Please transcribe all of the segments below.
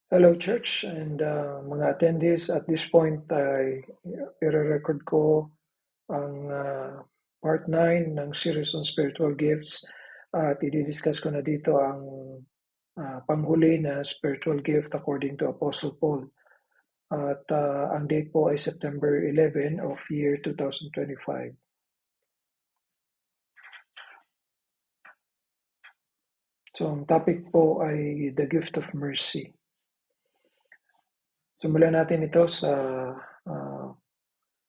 Hello church and mga attendees. At this point ay i-record ko ang part 9 ng series on spiritual gifts at i-discuss ko na dito ang panghuli na spiritual gift according to Apostle Paul. At ang date po ay September 11 of year 2025. So ang topic po ay the gift of mercy. Simulan natin ito sa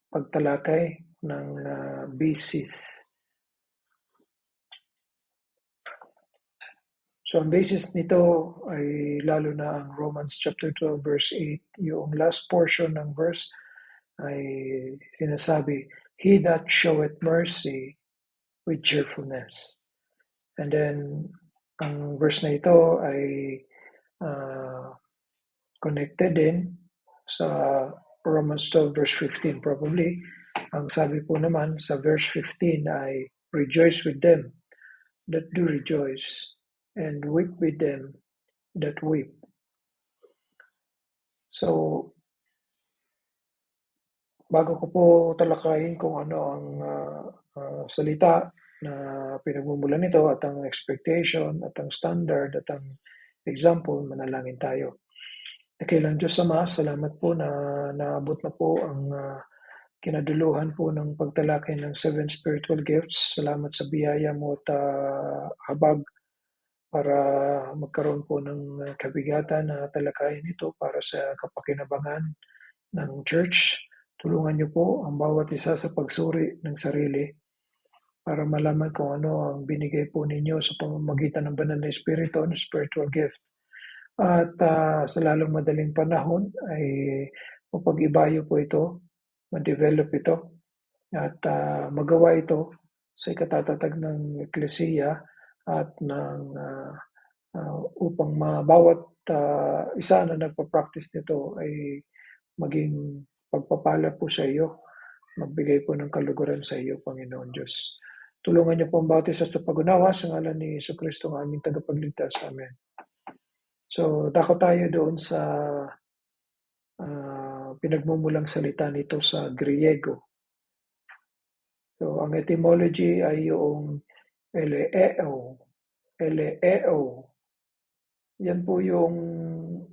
pagtalakay ng basis. So ang basis nito ay lalo na ang Romans chapter 12 verse 8. Yung last portion ng verse ay sinasabi, He that showeth mercy with cheerfulness. And then ang verse na ito ay connected din sa Romans 12 verse 15 probably. Ang sabi po naman sa verse 15 ay, Rejoice with them that do rejoice, and weep with them that weep. So, bago ko po talakayin kung ano ang salita na pinagmumulan nito at ang expectation at ang standard at ang example, manalangin tayo. Dakilang Diyos Ama, salamat po na naabot na po ang kinaduluhan po ng pagtalakay ng 7 spiritual gifts. Salamat sa biyaya mo at habag para magkaroon po ng kabigatan na talakayin ito para sa kapakinabangan ng church. Tulungan niyo po ang bawat isa sa pagsuri ng sarili para malaman kung ano ang binigay po ninyo sa pamamagitan ng banal na espiritu ng spiritual gift. At sa lalong madaling panahon ay mapag-ibayo po ito, ma-develop ito, at magawa ito sa ikatatatag ng eklesiya at ng upang bawat isa na nagpa-practice nito ay maging pagpapala po sa iyo, magbigay po ng kaluguran sa iyo, Panginoon Diyos. Tulungan niyo po ang bawat isa sa pag-unawa sa ngalan ni Jesucristo, ang aming tagapagligtas. Amen. So, dako tayo doon sa pinagmumulang salita nito sa Griego. So, ang etymology ay yung eleeo. Yan po yung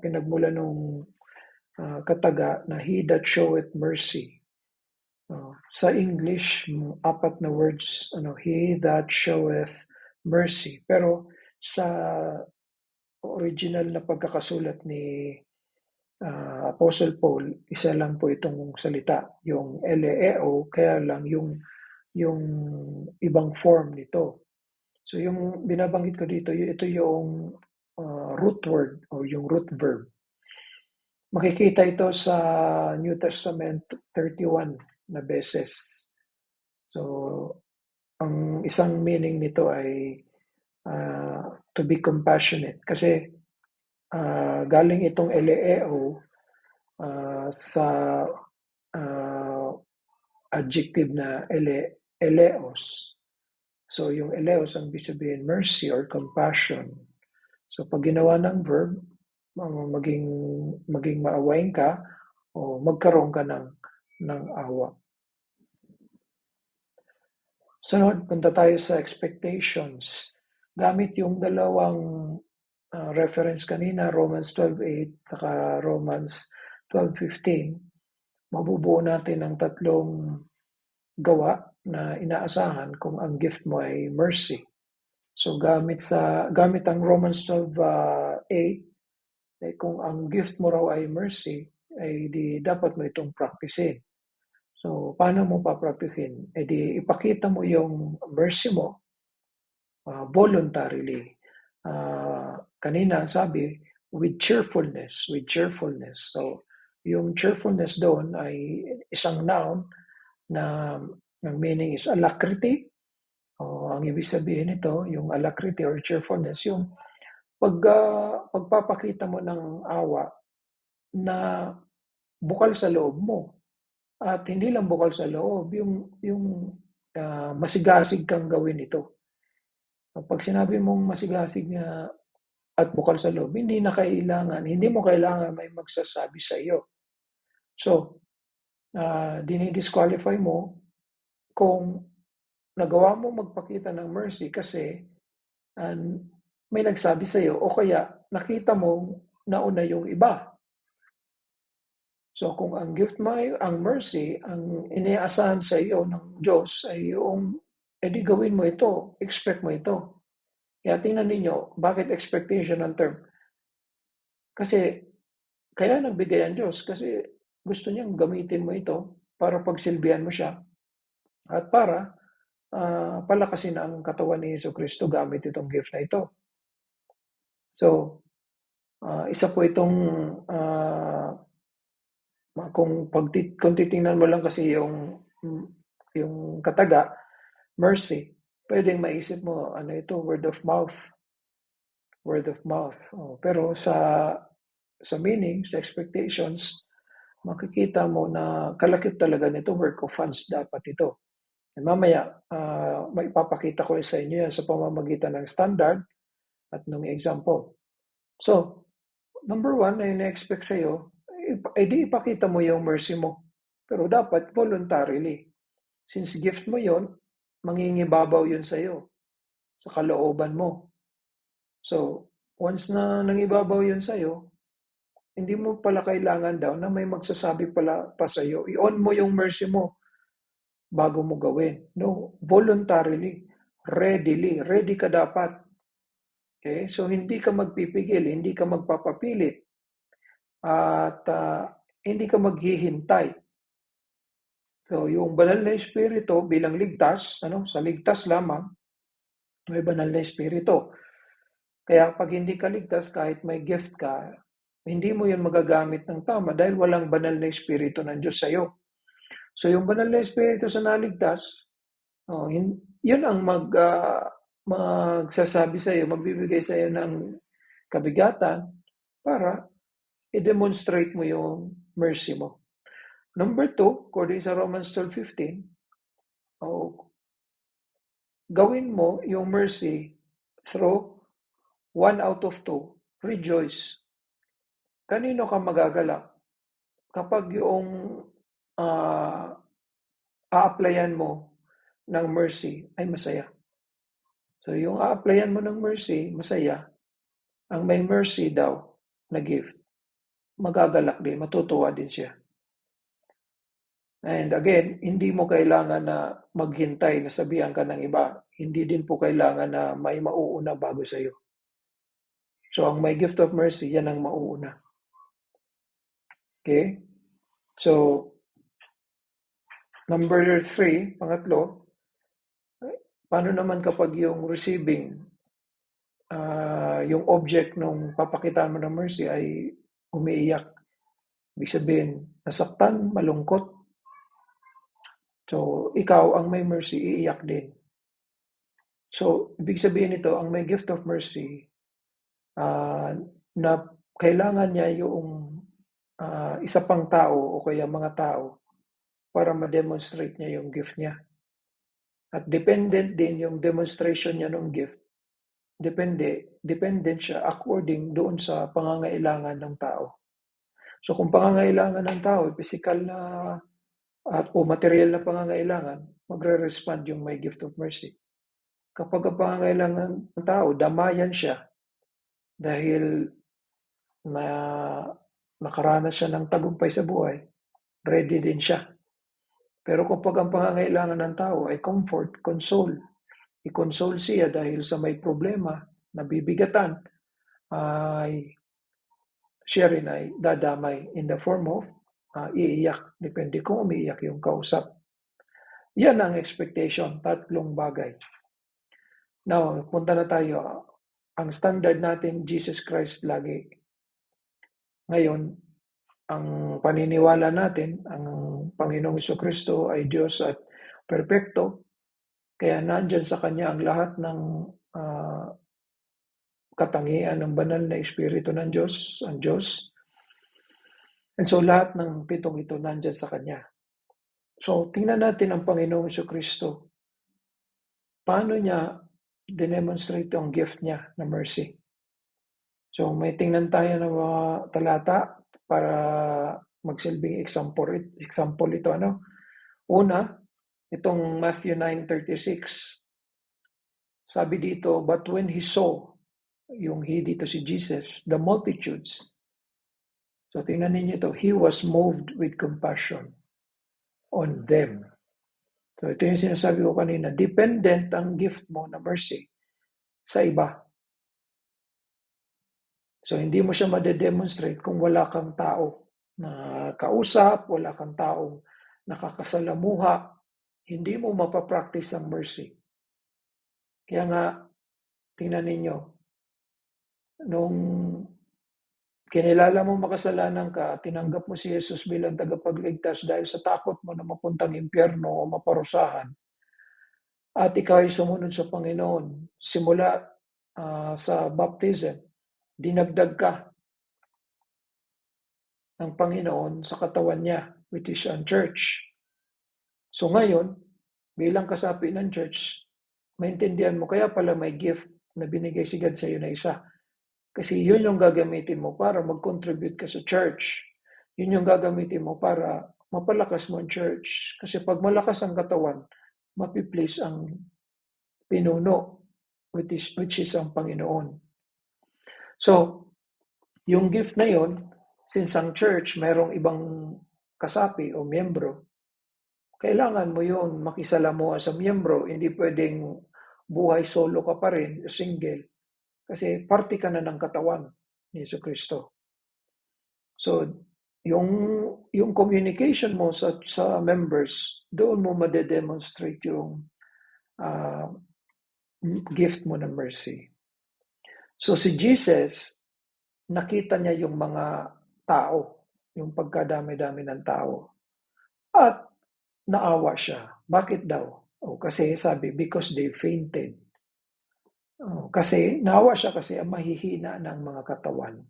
pinagmula nung kataga na He that showeth mercy. Sa English, 4 na words, He that showeth mercy. Pero sa original na pagkakasulat ni Apostle Paul, isa lang po itong salita, yung eleo, kaya lang yung ibang form nito. So yung binabanggit ko dito, ito yung root word o yung root verb. Makikita ito sa New Testament 31 na beses. So, ang isang meaning nito ay to be compassionate. Kasi galing itong eleo sa adjective na eleos. So, yung eleos ang ibig sabihin mercy or compassion. So, pag ginawa ng verb, maging maawain ka o magkaroon ka ng awa. Sunod, punta tayo sa expectations. Gamit yung dalawang reference kanina, Romans 12:8 saka Romans 12:15, mabubuo natin ang tatlong gawa na inaasahan kung ang gift mo ay mercy. So gamit ang Romans 12:8, kung ang gift mo raw ay mercy, ay di dapat mo itong practicein. So, paano mo pa-practicein? Di ipakita mo yung mercy mo voluntarily. Kanina sabi, with cheerfulness. So, yung cheerfulness doon ay isang noun na ang meaning is alacrity. Ang ibig sabihin nito, yung alacrity or cheerfulness, yung pagpapakita mo ng awa na bukal sa loob mo. At hindi lang bukal sa loob, yung masigasig kang gawin ito. Pag sinabi mong masigasig na at bukal sa loob, hindi mo kailangan may magsasabi sa iyo. So, dinidisqualify mo kung nagawa mo magpakita ng mercy kasi may nagsabi sa iyo o kaya nakita mo nauna yung iba. So kung ang gift mo ay ang mercy, ang iniaasahan sa iyo ng Diyos ay yung, edi gawin mo ito, expect mo ito. Kaya tingnan ninyo, bakit expectation ang term? Kasi kaya nagbigay ang Diyos kasi gusto niyang gamitin mo ito para pagsilbihan mo siya at para palakasin ang katawan ni Yesu Kristo gamit itong gift na ito. So, isa po itong kung titingnan mo lang kasi yung kataga, mercy, pwedeng maisip mo, ano ito, word of mouth. Word of mouth. Pero sa meaning, sa expectations, makikita mo na kalakip talaga nito, work of hands dapat ito. And mamaya, may ipapakita ko sa inyo yan sa pamamagitan ng standard at ng example. So, number one na ina-expect sa'yo, di ipakita mo yung mercy mo. Pero dapat voluntarily. Since gift mo yon, mangingibabaw yun sa'yo, sa kalooban mo. So, once na nangibabaw yun sa'yo, hindi mo pala kailangan daw na may magsasabi pala pa sa'yo. I-on mo yung mercy mo bago mo gawin. No, voluntarily, readily. Ready ka dapat. Okay? So, hindi ka magpipigil, hindi ka magpapapilit, at hindi ka maghihintay. So, yung banal na espiritu bilang ligtas, sa ligtas lamang, may banal na espiritu. Kaya pag hindi ka ligtas, kahit may gift ka, hindi mo yun magagamit ng tama dahil walang banal na espiritu ng Diyos sa'yo. So, yung banal na espiritu sa naligtas, yun ang magsasabi sa'yo, magbibigay sa'yo ng kabigatan para i-demonstrate mo yung mercy mo. Number 2, according sa Romans 12:15, gawin mo yung mercy through 1 out of 2, rejoice. Kanino ka magagalak? Kapag yung a-applyan mo ng mercy ay masaya. So yung a-applyan mo ng mercy, masaya, ang may mercy daw na gift, magagalak din, matutuwa din siya. And again, hindi mo kailangan na maghintay na sabihan ka ng iba. Hindi din po kailangan na may mauuna bago sa iyo. So, ang may gift of mercy, yan ang mauuna. Okay? So, number 3, pangatlo, paano naman kapag yung receiving, yung object nung papakitaan mo ng mercy ay umiiyak? Ibig sabihin, nasaktan, malungkot. So, ikaw ang may mercy, iiyak din. So, ibig sabihin nito, ang may gift of mercy, na kailangan niya yung isa pang tao o kaya mga tao para ma-demonstrate niya yung gift niya. At dependent din yung demonstration niya ng gift. Dependent siya according doon sa pangangailangan ng tao. So kung pangangailangan ng tao, physical na o material na pangangailangan, magre-respond yung may gift of mercy. Kapag ang pangangailangan ng tao, damayan siya dahil na nakaranas siya ng tagumpay sa buhay, ready din siya. Pero kapag ang pangangailangan ng tao ay comfort, i-console siya dahil sa may problema, nabibigatan, ay siya rin ay dadamay in the form of iiyak. Depende kung umiiyak yung kausap. Yan ang expectation, tatlong bagay. Now, punta na tayo. Ang standard natin, Jesus Christ lagi. Ngayon, ang paniniwala natin, ang Panginoong Jesucristo ay Diyos at perpekto, kaya nandyan sa Kanya ang lahat ng katangian ng banal na Espiritu ng Diyos, ang Diyos. And so lahat ng pitong ito nandyan sa Kanya. So tingnan natin ang Panginoong Jesucristo. Paano niya dinemonstrate ang gift niya na mercy? So may tingnan tayo ng mga talata para magsilbing example ito. Una, itong Matthew 9:36. Sabi dito, but when he saw, yung he dito si Jesus, the multitudes. So tingnan ninyo ito, he was moved with compassion on them. So ito yung sinasabi ko kanina, dependent ang gift mo na mercy sa iba. So hindi mo siya madedemonstrate kung wala kang tao na kausap, wala kang taong nakakasalamuha, hindi mo mapapractice ang mercy. Kaya nga, tingnan ninyo, nung kinilala mo makasalanan ka, tinanggap mo si Jesus bilang tagapagligtas dahil sa takot mo na mapuntang impyerno o maparusahan, at ikaw ay sumunod sa Panginoon, simula sa baptism, dinagdag ka ng Panginoon sa katawan niya, which is ang church. So ngayon, bilang kasapi ng church, maintindihan mo, kaya pala may gift na binigay si God sa iyo na isa. Kasi yun yung gagamitin mo para mag-contribute ka sa church. Yun yung gagamitin mo para mapalakas mo ang church. Kasi pag malakas ang katawan, mapiplease ang pinuno, which is ang Panginoon. So, yung gift na yun, since ang church mayroong ibang kasapi o miyembro, kailangan mo yun makisalamuha sa miyembro. Hindi pwedeng buhay solo ka pa rin, single. Kasi parte ka na ng katawan ni Jesucristo. So, yung communication mo sa members, doon mo madedemonstrate yung gift mo ng mercy. So, si Jesus, nakita niya yung mga tao, yung pagkadami-dami ng tao. At naawa siya. Bakit daw? Kasi sabi, because they fainted. Kasi naawa siya kasi ang mahihina ng mga katawan.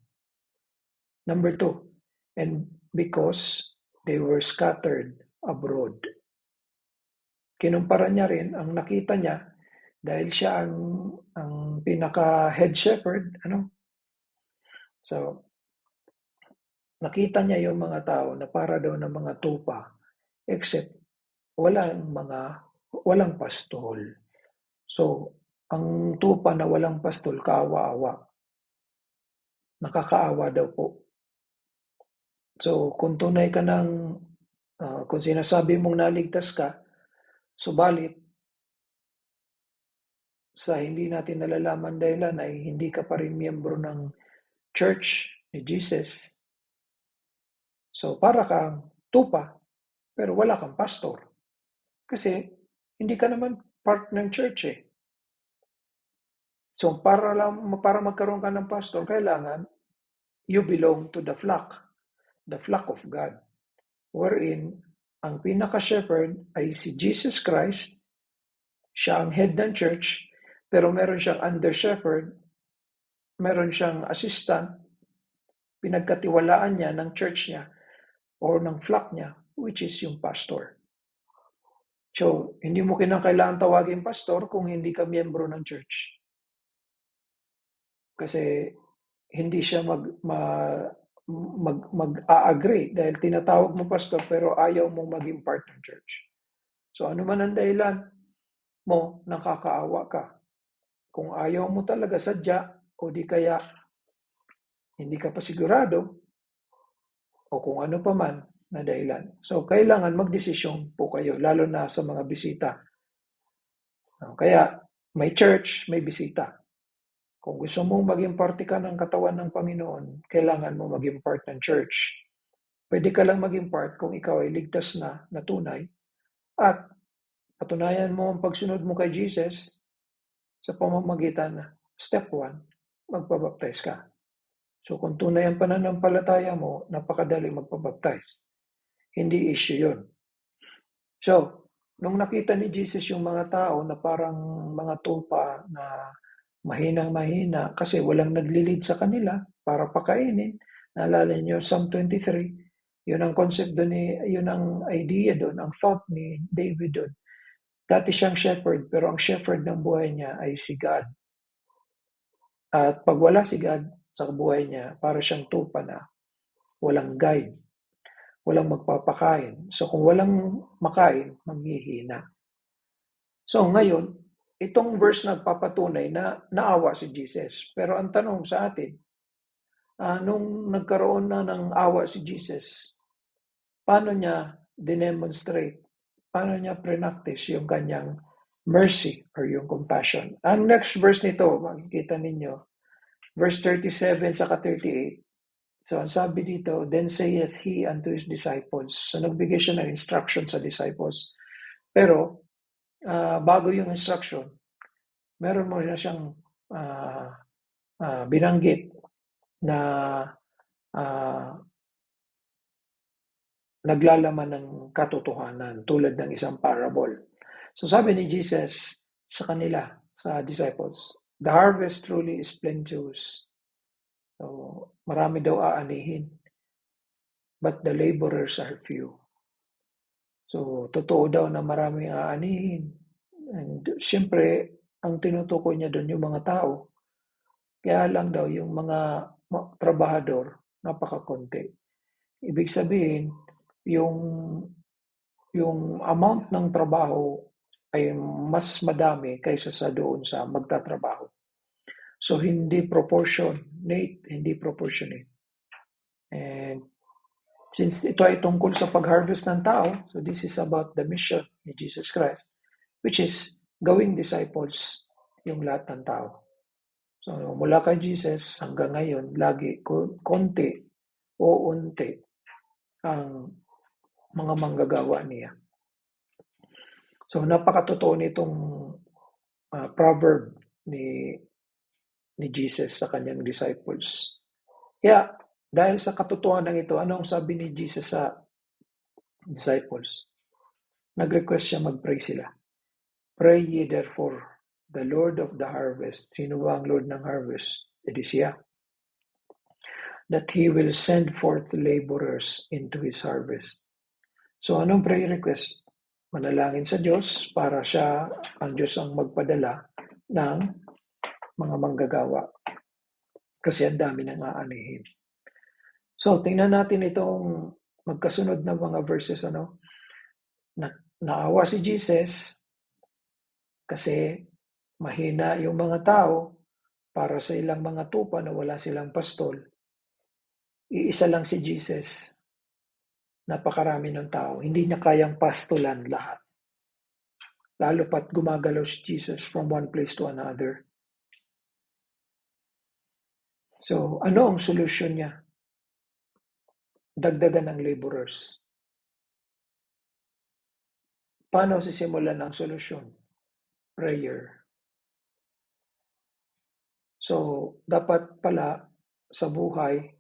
Number 2, and because they were scattered abroad. Kinumpara niya rin ang nakita niya dahil siya ang pinaka-head shepherd. So, nakita niya yung mga tao na para daw ng mga tupa, except walang pastol. So, ang tupa na walang pastol, kaawa-awa. Nakakaawa daw po. So, kung tunay ka kung sinasabi mong naligtas ka, subalit, sa hindi natin nalalaman dahilan ay hindi ka pa rin miyembro ng church ni Jesus. So, para kang tupa, pero wala kang pastor. Kasi, hindi ka naman part ng church eh. So, para magkaroon ka ng pastor, kailangan you belong to the flock of God. Wherein, ang pinaka-shepherd ay si Jesus Christ, siya ang head ng church, pero meron siyang under-shepherd, meron siyang assistant, pinagkatiwalaan niya ng church niya or ng flock niya, which is yung pastor. So, hindi mo kinakailangan tawagin pastor kung hindi ka miyembro ng church. Kasi hindi siya mag-a-agree dahil tinatawag mo pastor pero ayaw mong maging part ng church. So, ano man ang dahilan mo, nakakaawa ka. Kung ayaw mo talaga sadya o di kaya hindi ka pa sigurado o kung ano pa man na dahilan. So, kailangan magdesisyon po kayo, lalo na sa mga bisita. Kaya, may church, may bisita. Kung gusto mong maging parte ka ng katawan ng Panginoon, kailangan mo maging part ng church. Pwede ka lang maging part kung ikaw ay ligtas na tunay at patunayan mo ang pagsunod mo kay Jesus sa pamamagitan na step 1, magpabaptize ka. So kung tunay ang pananampalataya mo, napakadali magpabaptize. Hindi issue yun. So, nung nakita ni Jesus yung mga tao na parang mga tupa na mahinang-mahina kasi walang naglilid sa kanila para pakainin. Naalala niyo, Psalm 23, yun ang concept doon, yun ang idea doon, ang thought ni David doon. Dati siyang shepherd, pero ang shepherd ng buhay niya ay si God. At pag wala si God, sa buhay niya, para siyang tupa na walang guide, walang magpapakain. So kung walang makain, manghihina. So ngayon, itong verse nagpapatunay na naawa si Jesus. Pero ang tanong sa atin, nung nagkaroon na ng awa si Jesus, paano niya dinemonstrate, paano niya practice yung kanyang mercy or yung compassion? Ang next verse nito, makikita ninyo, verse 37 saka 38. So ang sabi dito, then saith he unto his disciples. So nagbigay siya ng instruction sa disciples. Pero bago yung instruction, meron mo na siyang binanggit na naglalaman ng katotohanan tulad ng isang parable. So sabi ni Jesus sa kanila, sa disciples, the harvest truly is plenteous. So marami daw aanihin, but the laborers are few. So totoo daw na maraming aanihin. And siyempre, ang tinutukoy niya doon yung mga tao. Kaya lang daw yung mga trabahador, napakakonti. Ibig sabihin, yung amount ng trabaho ay mas madami kaysa sa doon sa magtatrabaho. So hindi proportionate. And since ito ay tungkol sa pag-harvest ng tao, so this is about the mission ni Jesus Christ, which is gawing disciples yung lahat ng tao. So mula kay Jesus hanggang ngayon, lagi konti o unti ang mga manggagawa niya. So napakatotoo nitong proverb ni Jesus sa kanyang disciples. Kaya dahil sa katotohanan ito, anong sabi ni Jesus sa disciples? Nag-request siya mag-pray sila. Pray ye therefore the Lord of the harvest. Sino ba ang Lord ng harvest? It is siya. That He will send forth laborers into His harvest. So anong prayer request? Manalangin sa Diyos para siya, ang Diyos ang magpadala ng mga manggagawa. Kasi ang dami nang aanihin. So tingnan natin itong magkasunod na mga verses. Naawa si Jesus kasi mahina yung mga tao para sa ilang mga tupa na wala silang pastol. Iisa lang si Jesus. Napakarami ng tao. Hindi niya kayang pastulan lahat. Lalo pat gumagalaw si Jesus from one place to another. So, ano ang solusyon niya? Dagdagan ng laborers. Paano sisimulan ang solusyon? Prayer. So, dapat pala sa buhay,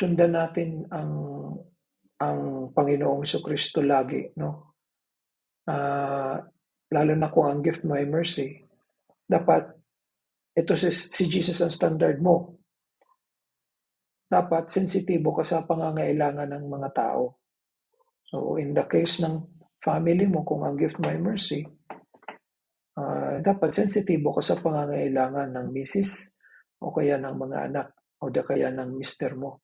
sundan natin ang Panginoong Jesucristo lagi, no? Lalo na kung ang gift mo ay mercy. Dapat, ito si Jesus ang standard mo. Dapat sensitibo ka sa pangangailangan ng mga tao. So, in the case ng family mo, kung ang gift mo ay mercy, dapat sensitibo ka sa pangangailangan ng misis o kaya ng mga anak o kaya ng mister mo.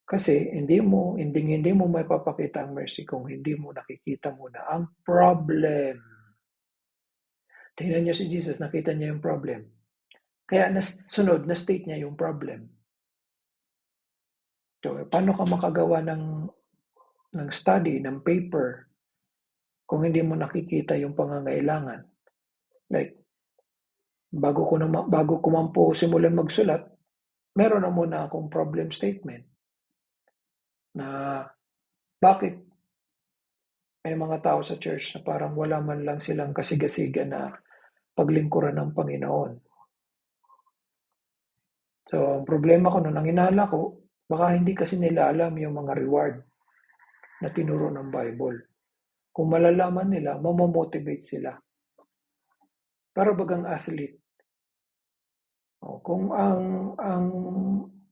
Kasi hindi mo mapapakita ang mercy kung hindi mo nakikita muna ang problem. Tingnan niyo si Jesus, nakita niya yung problem. Kaya sunod na state niya yung problem. So, paano ka makagawa ng study, ng paper, kung hindi mo nakikita yung pangangailangan? Like, bago ko man po simulan magsulat, meron na muna akong problem statement na bakit may mga tao sa church na parang wala man lang silang kasigasiga na paglingkuran ng Panginoon. So, ang problema ko nung inala ko, baka hindi kasi nila alam yung mga reward na tinuro ng Bible. Kung malalaman nila, mamomotivate sila. Para bagang athlete. Kung ang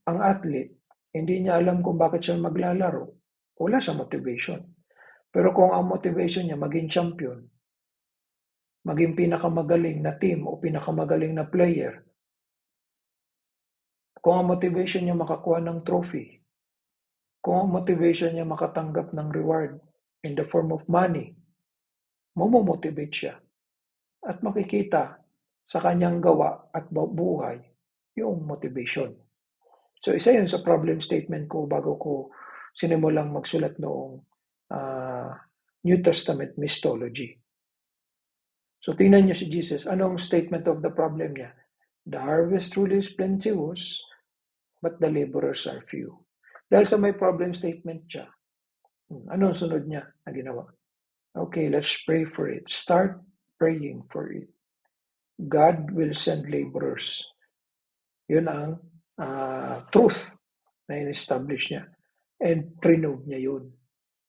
athlete, hindi niya alam kung bakit siya maglalaro, wala siyang motivation. Pero kung ang motivation niya maging champion, maging pinakamagaling na team o pinakamagaling na player, Kung ang motivation niya makakuha ng trophy, kung ang motivation niya makatanggap ng reward in the form of money, mamomotivate siya at makikita sa kanyang gawa at buhay yung motivation. So isa yun sa problem statement ko bago ko sinimulang magsulat noong New Testament Mistology. So tingnan niyo si Jesus, anong statement of the problem niya? The harvest truly is plenteous, but the laborers are few. Dahil sa may problem statement siya, anong sunod niya na ginawa? Okay, let's pray for it. Start praying for it. God will send laborers. Yun ang truth na in-establish niya. And prinove niya yun.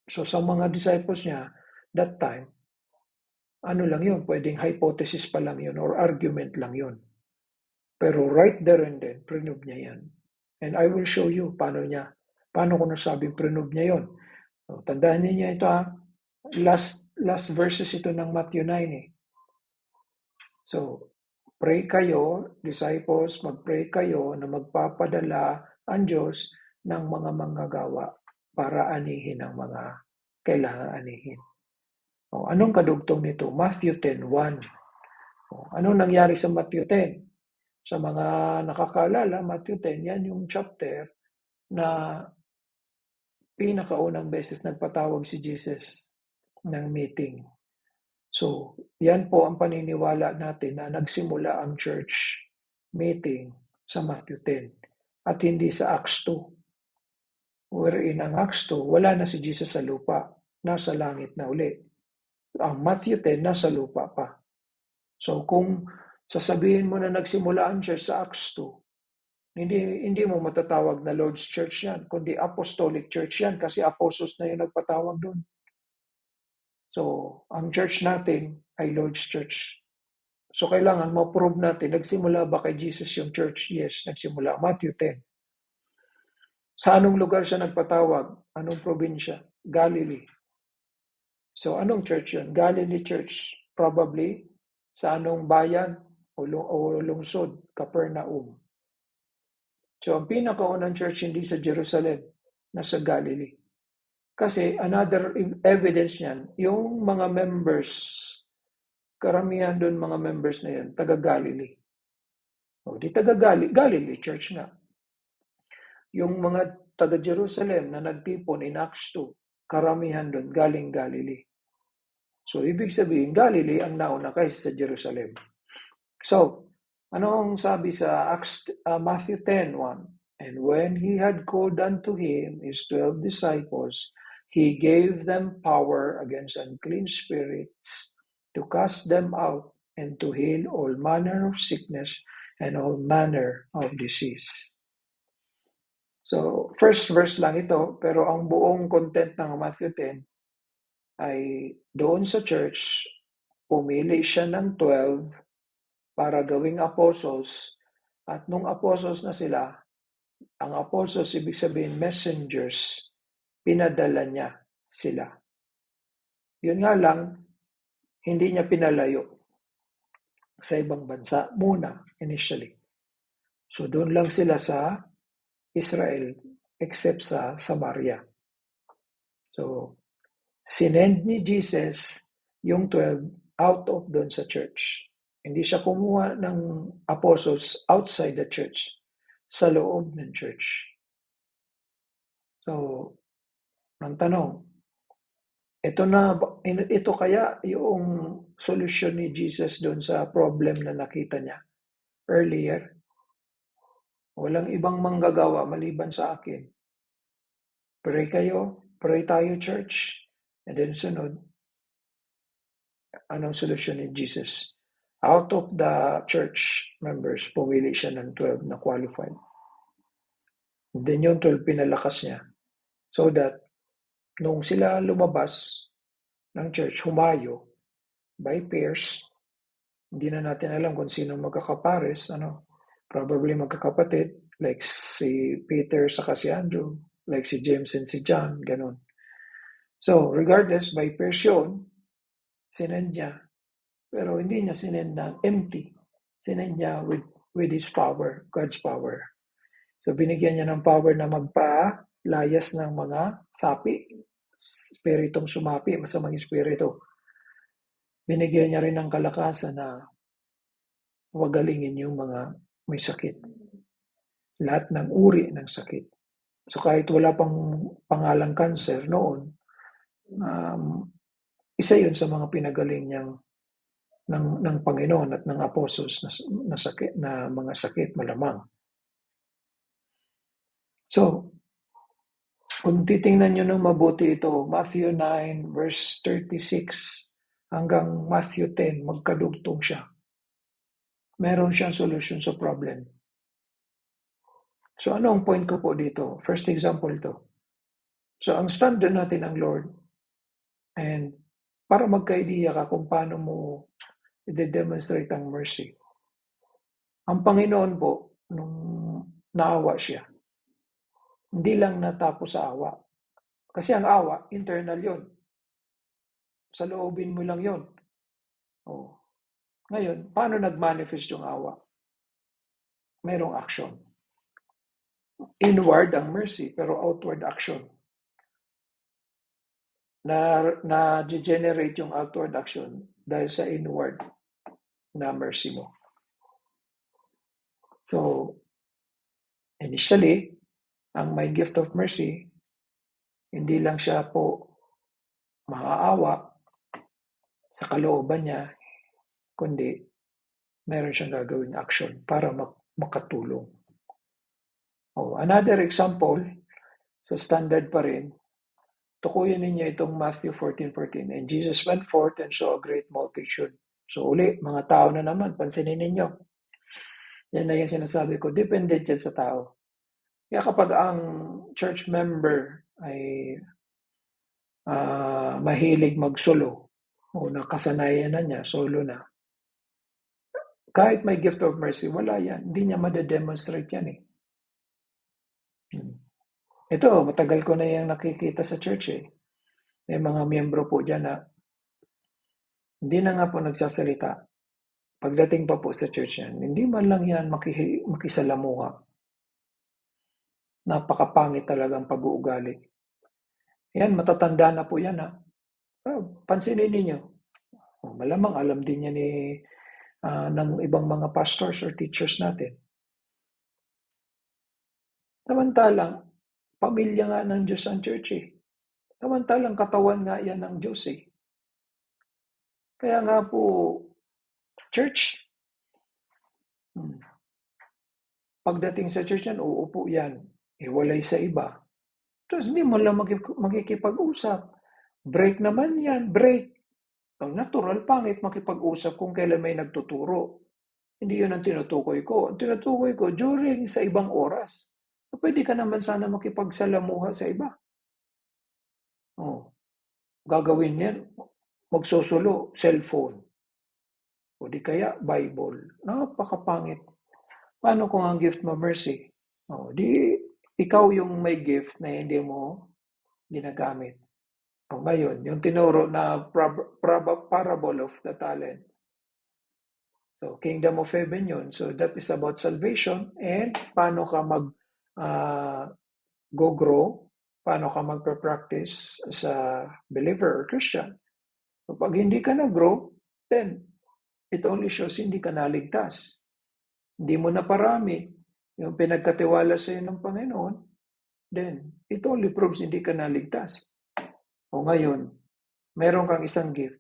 So sa mga disciples niya, that time, ano lang yun, pwedeng hypothesis pa lang yun or argument lang yun. Pero right there and then, prinove niya yan. And I will show you paano ko nasabing prinove niya yun. So, tandaan niya ito ha. Last verses ito ng Matthew 9 eh. So, pray kayo, disciples, mag-pray kayo na magpapadala ang Diyos ng mga manggagawa para anihin ang mga kailangan anihin. O, anong kadugtong nito? Matthew 10:1. O, anong nangyari sa Matthew 10? Sa mga nakakaalala, Matthew 10, yan yung chapter na pinakaunang beses nagpatawag si Jesus ng meeting. So, yan po ang paniniwala natin na nagsimula ang church meeting sa Matthew 10 at hindi sa Acts 2. Wherein ang Acts 2, wala na si Jesus sa lupa, nasa langit na uli. Ang Matthew 10, nasa lupa pa. So, kung sasabihin mo na nagsimula ang church sa Acts 2, hindi mo matatawag na Lord's Church yan, kundi Apostolic Church yan kasi apostles na yung nagpatawag doon. So, ang church natin ay Lord's Church. So, kailangan ma-prove natin, nagsimula ba kay Jesus yung church? Yes, nagsimula. Matthew 10. Sa anong lugar siya nagpatawag? Anong probinsya? Galilee. So, anong church yun? Galilee Church. Probably sa anong bayan o lungsod? Capernaum. So, ang pinakaunang church hindi sa Jerusalem, nasa Galilee. Kasi another evidence niyan, yung mga members, karamihan doon mga members na yan, taga-Galilee. O di taga-Galilee Church nga. Yung mga taga-Jerusalem na nagtipon in Acts 2, karamihan doon galing Galilee. So, ibig sabihin, Galilee ang nauna kaysa sa Jerusalem. So, ano ang sabi sa Matthew 10:1? And when he had called unto him his 12 disciples, he gave them power against unclean spirits to cast them out and to heal all manner of sickness and all manner of disease. So, first verse lang ito, pero ang buong content ng Matthew 10 ay doon sa church, pumili siya ng 12 para gawing apostles, at nung apostles na sila, ang apostles, ibig sabihin messengers, pinadala niya sila. Yun nga lang, hindi niya pinalayo sa ibang bansa muna, initially. So doon lang sila sa Israel, except sa Samaria. So, sinend ni Jesus yung 12 out of doon sa church. Hindi siya kumuha ng apostles outside the church, sa loob ng church. So, ang tanong, ito kaya yung solusyon ni Jesus doon sa problem na nakita niya earlier? Walang ibang manggagawa maliban sa akin. Pray kayo, pray tayo church, and then sunod, anong solusyon ni Jesus? Out of the church members, pumili siya ng 12 na qualified. And then yung 12 pinalakas niya so that nung sila lumabas ng church, humayo by pairs, hindi na natin alam kung sino magkakapares, probably magkakapatid, like si Peter saka si Andrew, like si James and si John, ganun. So, regardless, by pairs yun, sinend niya. Pero hindi niya sinend na empty. Sinend niya with his power, God's power. So binigyan niya ng power na magpalayas ng mga sapi, spiritong sumapi, masamang espiritu. Binigyan niya rin ng kalakasan na wagalingin yung mga may sakit. Lahat ng uri ng sakit. So kahit wala pang pangalang cancer noon, isa yun sa mga pinagaling niyang ng Panginoon at ng apostles na sakit, na mga sakit malamang. So, kung titingnan nyo ng mabuti ito, Matthew 9 verse 36 hanggang Matthew 10, magkadugtong siya. Meron siyang solution sa problem. So ano ang point ko po dito? First example ito. So ang standard natin ang Lord. And para magka-idea ka kung paano mo i-demonstrate ang mercy. Ang Panginoon po, nung naawa siya, hindi lang natapos sa awa. Kasi ang awa, internal yon. Sa loobin mo lang yon. Oh. Ngayon, paano nag-manifest yung awa? Mayroong action. Inward ang mercy, pero outward action. Na-generate yung outward action dahil sa inward na mercy mo. So, initially, ang may gift of mercy, hindi lang siya po maaawa sa kalooban niya, kundi meron siyang gagawing action para makatulong. Another example, so standard pa rin, tukuyin ninyo itong Matthew 14:14. And Jesus went forth and saw a great multitude. So uli, mga tao na naman, pansinin ninyo. Yan na yung sinasabi ko, dependent yan sa tao. Kaya kapag ang church member ay mahilig magsolo o nakasanayan na niya, solo na, kahit may gift of mercy, wala yan. Hindi niya madedemonstrate yan eh. Ito, matagal ko na yung nakikita sa church eh. May mga miyembro po dyan na hindi na nga po nagsasalita. Pagdating pa po sa church yan, hindi man lang yan makisalamuha. Napakapangit talagang pag-uugali. Yan, matatanda na po yan ha. Pansinin ninyo. Malamang alam din yan ng ibang mga pastors or teachers natin. Samantalang, pamilya nga ng Diyos ang church eh. Samantalang katawan nga yan ng Diyos eh. Kaya nga po, church, pagdating sa church yan, uupo yan. Iwalay sa iba. Tapos hindi mo lang makikipag-usap. Break naman yan, break. Ang natural, pangit makipag-usap kung kailan may nagtuturo. Hindi yun ang tinutukoy ko. Ang tinutukoy ko, during sa ibang oras, pwede ka naman sana makipagsalamuha sa iba. Gagawin yan, magsusulo, cellphone. O di kaya, Bible. Napakapangit. Paano kung ang gift mo, mercy? Di ikaw yung may gift na hindi mo ginagamit. Ngayon, yung tinuro na parable of the talent. So, kingdom of heaven yun. So, that is about salvation and paano ka go-grow, paano ka magpa-practice sa believer or Christian. So, pag hindi ka na-grow, then it only shows hindi ka naligtas. Hindi mo na parami yung pinagkatiwala sa iyo ng Panginoon, then it only proves hindi ka naligtas. Ngayon, meron kang isang gift,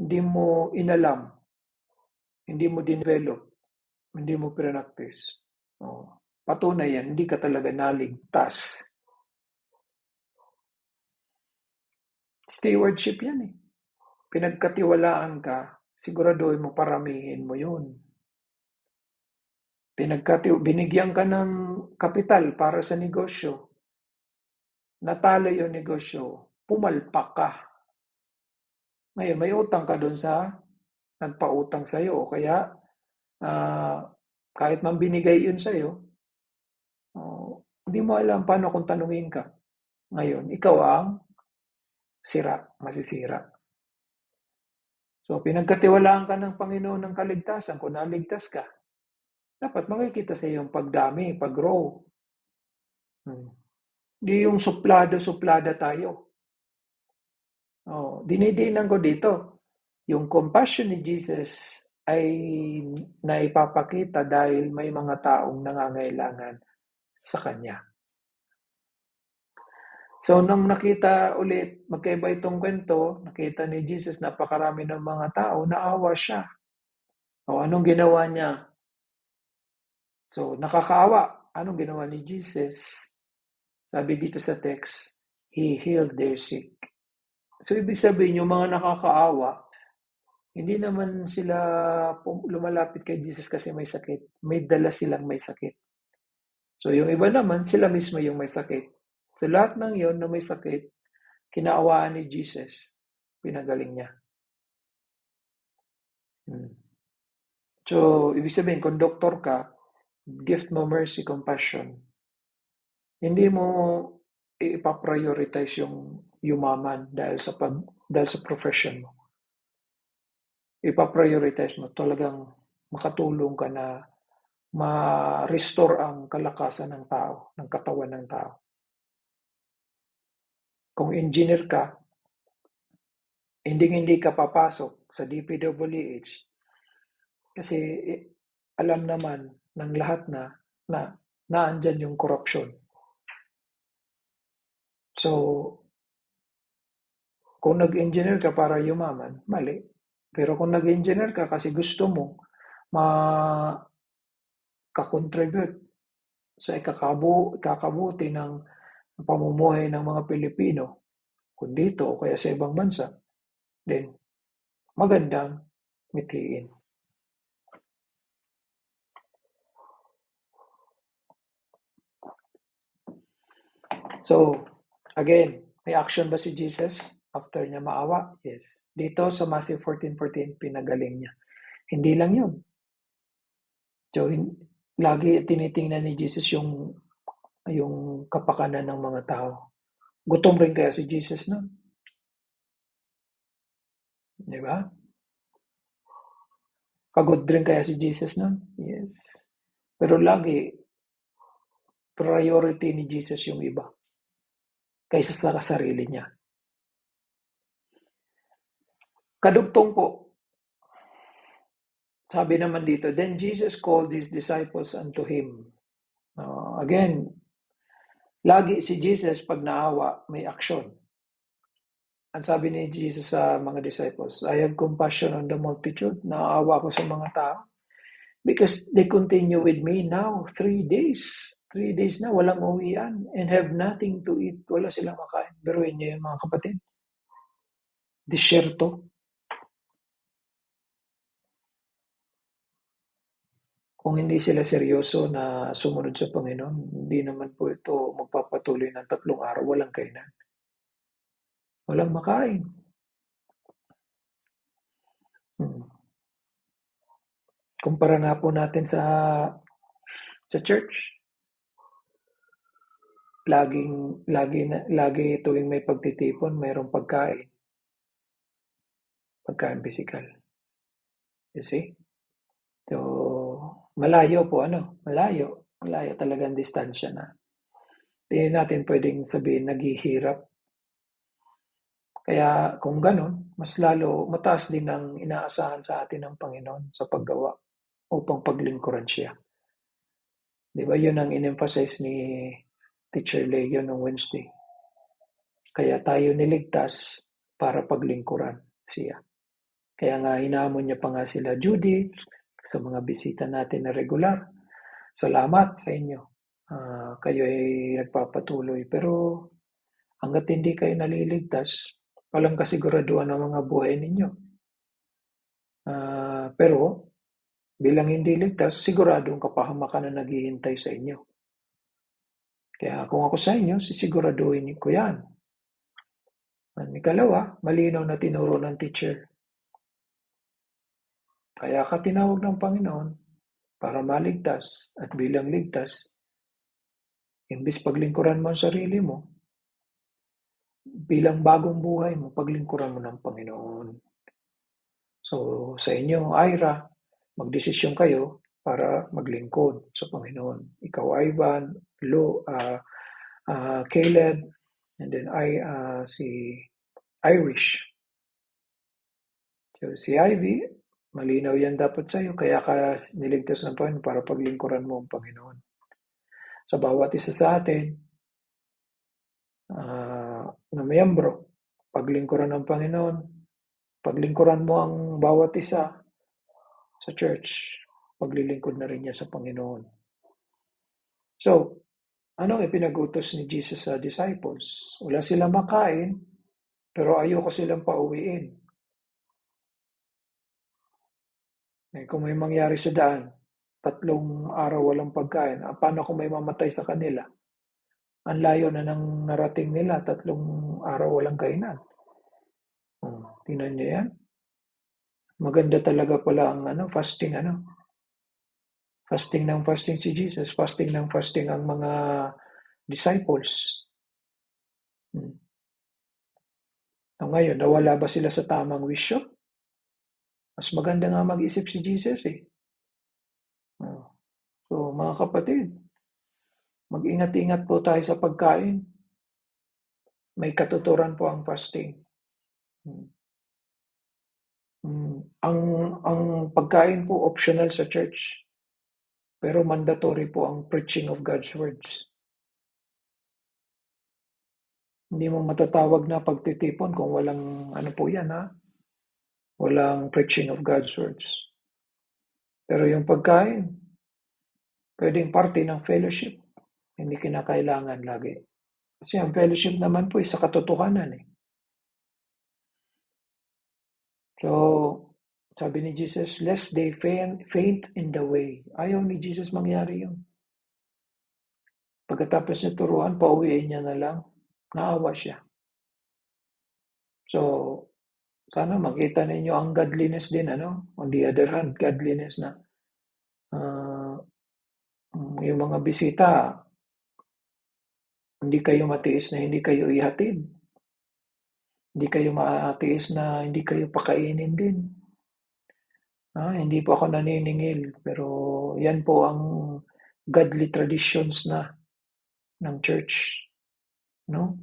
hindi mo inalam, hindi mo dinevelop, hindi mo practice. Patunay yan, hindi ka talaga naligtas. Stewardship yan eh. Pinagkatiwalaan ka, siguraduhin mo paramihin mo yun. Binigyan ka ng kapital para sa negosyo. Natalo yung negosyo, pumalpak ka. Ngayon, may utang ka doon sa nagpautang sa'yo. Kaya, kahit man binigay yun sa'yo, hindi mo alam paano kung tanungin ka. Ngayon, ikaw ang masisira. So, pinagkatiwalaan ka ng Panginoon ng kaligtasan. Kung naligtas ka, dapat makikita sa iyong pagdami, pag-grow. Di yung suplada tayo. Dinidinan ko dito, yung compassion ni Jesus ay naipapakita dahil may mga taong nangangailangan sa Kanya. So, nung nakita ulit, magkaiba itong kwento, nakita ni Jesus, napakarami ng mga tao, naawa siya. Anong ginawa niya? So, nakakaawa. Anong ginawa ni Jesus? Sabi dito sa text, He healed their sick. So, ibig sabihin, yung mga nakakaawa, hindi naman sila lumalapit kay Jesus kasi may sakit. May dala silang may sakit. So, yung iba naman, sila mismo yung may sakit. So, lahat ng yon na may sakit, kinaawaan ni Jesus, pinagaling niya. So, ibig sabihin, kung doktor ka, gift mo mercy, compassion. Hindi mo ipaprioritize yung yumaman dahil sa profession mo. Ipaprioritize mo talagang makatulong ka na ma-restore ang kalakasan ng tao, ng katawan ng tao. Kung engineer ka, hindi ka papasok sa DPWH kasi alam naman ng lahat na naandyan yung corruption. So, kung nag-engineer ka para yumaman, mali. Pero kung nag-engineer ka kasi gusto mo makakontribute sa kakabuti ng pamumuhay ng mga Pilipino, kung dito o kaya sa ibang bansa, then magandang mithiin. So, again, may action ba si Jesus after niya maawa? Yes. Dito sa Matthew 14:14, pinagaling niya. Hindi lang yun. So, lagi tinitingnan ni Jesus yung kapakanan ng mga tao. Gutom rin kaya si Jesus nun? Di ba? Pagod rin kaya si Jesus nun? Yes. Pero lagi, priority ni Jesus yung iba kaysa sa sarili niya. Kadugtong po, sabi naman dito, then Jesus called his disciples unto him. Again, lagi si Jesus pag naawa, may action. Ang sabi ni Jesus sa mga disciples, I have compassion on the multitude. Naawa ko sa mga tao. Because they continue with me now 3 days. 3 days na, walang uwian and have nothing to eat. Wala silang makain. Biruin niyo yung mga kapatid. Disyerto. Kung hindi sila seryoso na sumunod sa Panginoon, hindi naman po ito magpapatuloy ng 3 araw. Walang kainan. Walang makain. Kumpara nga po natin sa church. Lagi tuwing may pagtitipon, mayroong pagkain. Pagkain physical. You see? So, malayo po, malayo. Malayo talagang distansya na. Hindi natin pwedeng sabihin naghihirap. Kaya kung ganun, mas lalo, mataas din ang inaasahan sa atin ng Panginoon sa paggawa upang paglingkuran siya. Di ba yun ang in-emphasize ni Teacher Leo noong Wednesday. Kaya tayo niligtas para paglingkuran siya. Kaya nga hinamon niya pa nga sila, Judy, sa mga bisita natin na regular. Salamat sa inyo. Kayo ay nagpapatuloy. Pero hanggat hindi kayo naliligtas, walang kasiguraduhan ng mga buhay ninyo. Pero bilang hindi ligtas, siguradong kapahamakan na naghihintay sa inyo. Kaya kung ako sa inyo, sisiguraduhin ko yan. At ikalawa, malinaw na tinuro ng teacher. Kaya ka tinawag ng Panginoon para maligtas at bilang ligtas, imbis paglingkuran mo ang sarili mo, bilang bagong buhay mo, paglingkuran mo ng Panginoon. So, sa inyo, Ira, magdesisyon kayo para maglingkod sa Panginoon. Ikaw, Ivan, Caleb, and then si Irish. So, si Ivy, malinaw yan dapat sa'yo, kaya ka niligtas ng Panginoon para paglingkuran mo ang Panginoon. Sa bawat isa sa atin, na miyembro, paglingkuran ng Panginoon, paglingkuran mo ang bawat isa sa church, paglilingkod na rin niya sa Panginoon. So, anong ipinag-utos ni Jesus sa disciples? Wala silang makain, pero ayoko silang pauwiin. Kung may mangyari sa daan, 3 araw walang pagkain, paano kung may mamatay sa kanila? Ang layo na ng narating nila, 3 araw walang kainan. Tingnan niyo yan. Maganda talaga pala ang fasting. Fasting ng fasting si Jesus, fasting ng fasting ang mga disciples. So ngayon, nawala ba sila sa tamang wisyo? Mas maganda nga mag-isip si Jesus eh. So mga kapatid, mag-ingat-ingat po tayo sa pagkain. May katuturan po ang fasting. Ang pagkain po optional sa church. Pero mandatory po ang preaching of God's words. Hindi mo matatawag na pagtitipon kung walang po yan walang preaching of God's words. Pero yung pagkain, pwedeng parte ng fellowship. Hindi kinakailangan lagi. Kasi ang fellowship naman po sa katotohanan eh. So, sabi ni Jesus, lest they faint in the way. Ayaw ni Jesus mangyari yun. Pagkatapos niya turuan, pauwiin niya na lang. Naawa siya. So, sana makita ninyo ang godliness din, on the other hand, godliness na yung mga bisita, hindi kayo matiis na hindi kayo ihatid. Hindi kayo matiis na hindi kayo pakainin din. Hindi po ako naniningil, pero yan po ang godly traditions na ng church. No?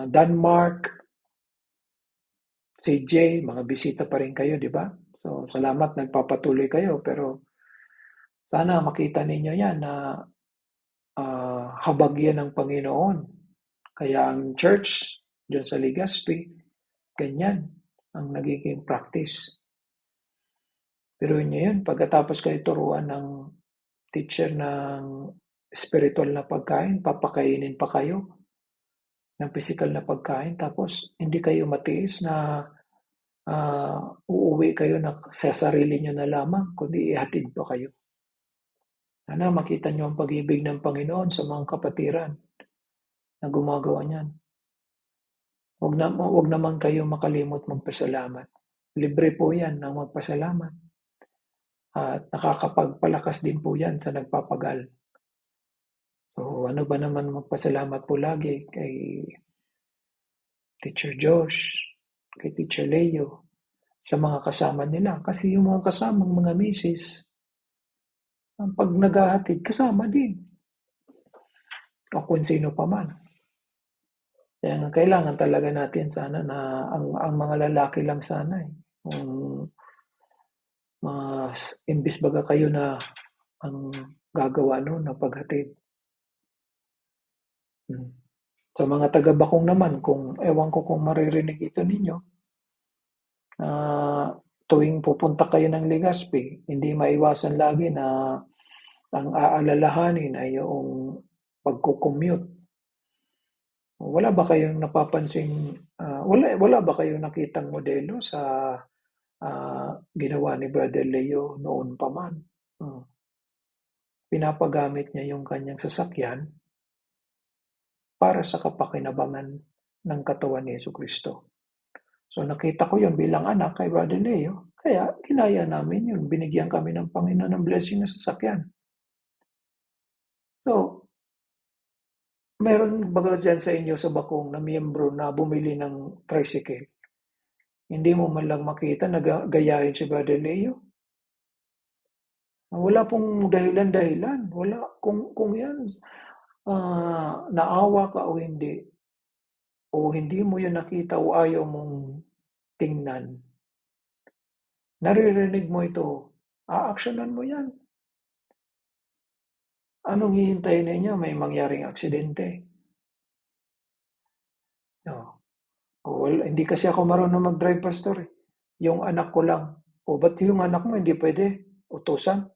Denmark, CJ, mga bisita pa rin kayo, di ba? So, salamat, nagpapatuloy kayo, pero sana makita ninyo yan na habag yan ng Panginoon. Kaya ang church, dyan sa Legazpi, ganyan ang nagiging practice. Pero yun, pagkatapos kayo turuan ng teacher ng spiritual na pagkain, papakainin pa kayo ng physical na pagkain, tapos hindi kayo matiis na uuwi kayo na sa sarili nyo na lamang, kundi ihatid pa kayo. Sana makita nyo ang pag-ibig ng Panginoon sa mga kapatiran na gumagawa niyan. Huwag naman kayo makalimot magpasalamat. Libre po yan ng magpasalamat. At nakakapagpalakas din po yan sa nagpapagal. So ano ba naman magpasalamat po lagi kay Teacher Josh, kay Teacher Leo, sa mga kasama nila. Kasi yung mga kasamang mga misis, pag naghahatid, kasama din. O kung sino pa man. Kaya kailangan talaga natin sana na ang mga lalaki lang sana mas imbis baga kayo na ang gagawa na paghatid. Sa mga taga-Bakong naman, kung ewan ko kung maririnig ito ninyo, tuwing pupunta kayo ng Legazpi, hindi maiwasan lagi na ang aalalahanin ay yung pagko-commute. Wala ba kayong napapansing, wala ba kayong nakitang modelo sa ginawa ni Brother Leo noon pa man? Pinapagamit niya yung kanyang sasakyan para sa kapakinabangan ng katawan ni Jesucristo. So nakita ko yun bilang anak kay Brother Leo, kaya kinaya namin yun. Binigyan kami ng Panginoon ng blessing na sasakyan. So, meron baga dyan sa inyo sa Bakong na miyembro na bumili ng tricycle? Hindi mo man lang makita na gayahin si Brother Leo? Wala pong dahilan-dahilan. Wala. Kung yan, naawa ka o hindi mo yun nakita o ayaw mong tingnan, naririnig mo ito, aaksiyunan mo yan. Anong hihintayin ninyo? May mangyaring aksidente. Oh. Well, hindi kasi ako marunong mag-drive, pastor. Yung anak ko lang. O ba't yung anak mo hindi pwede utusan?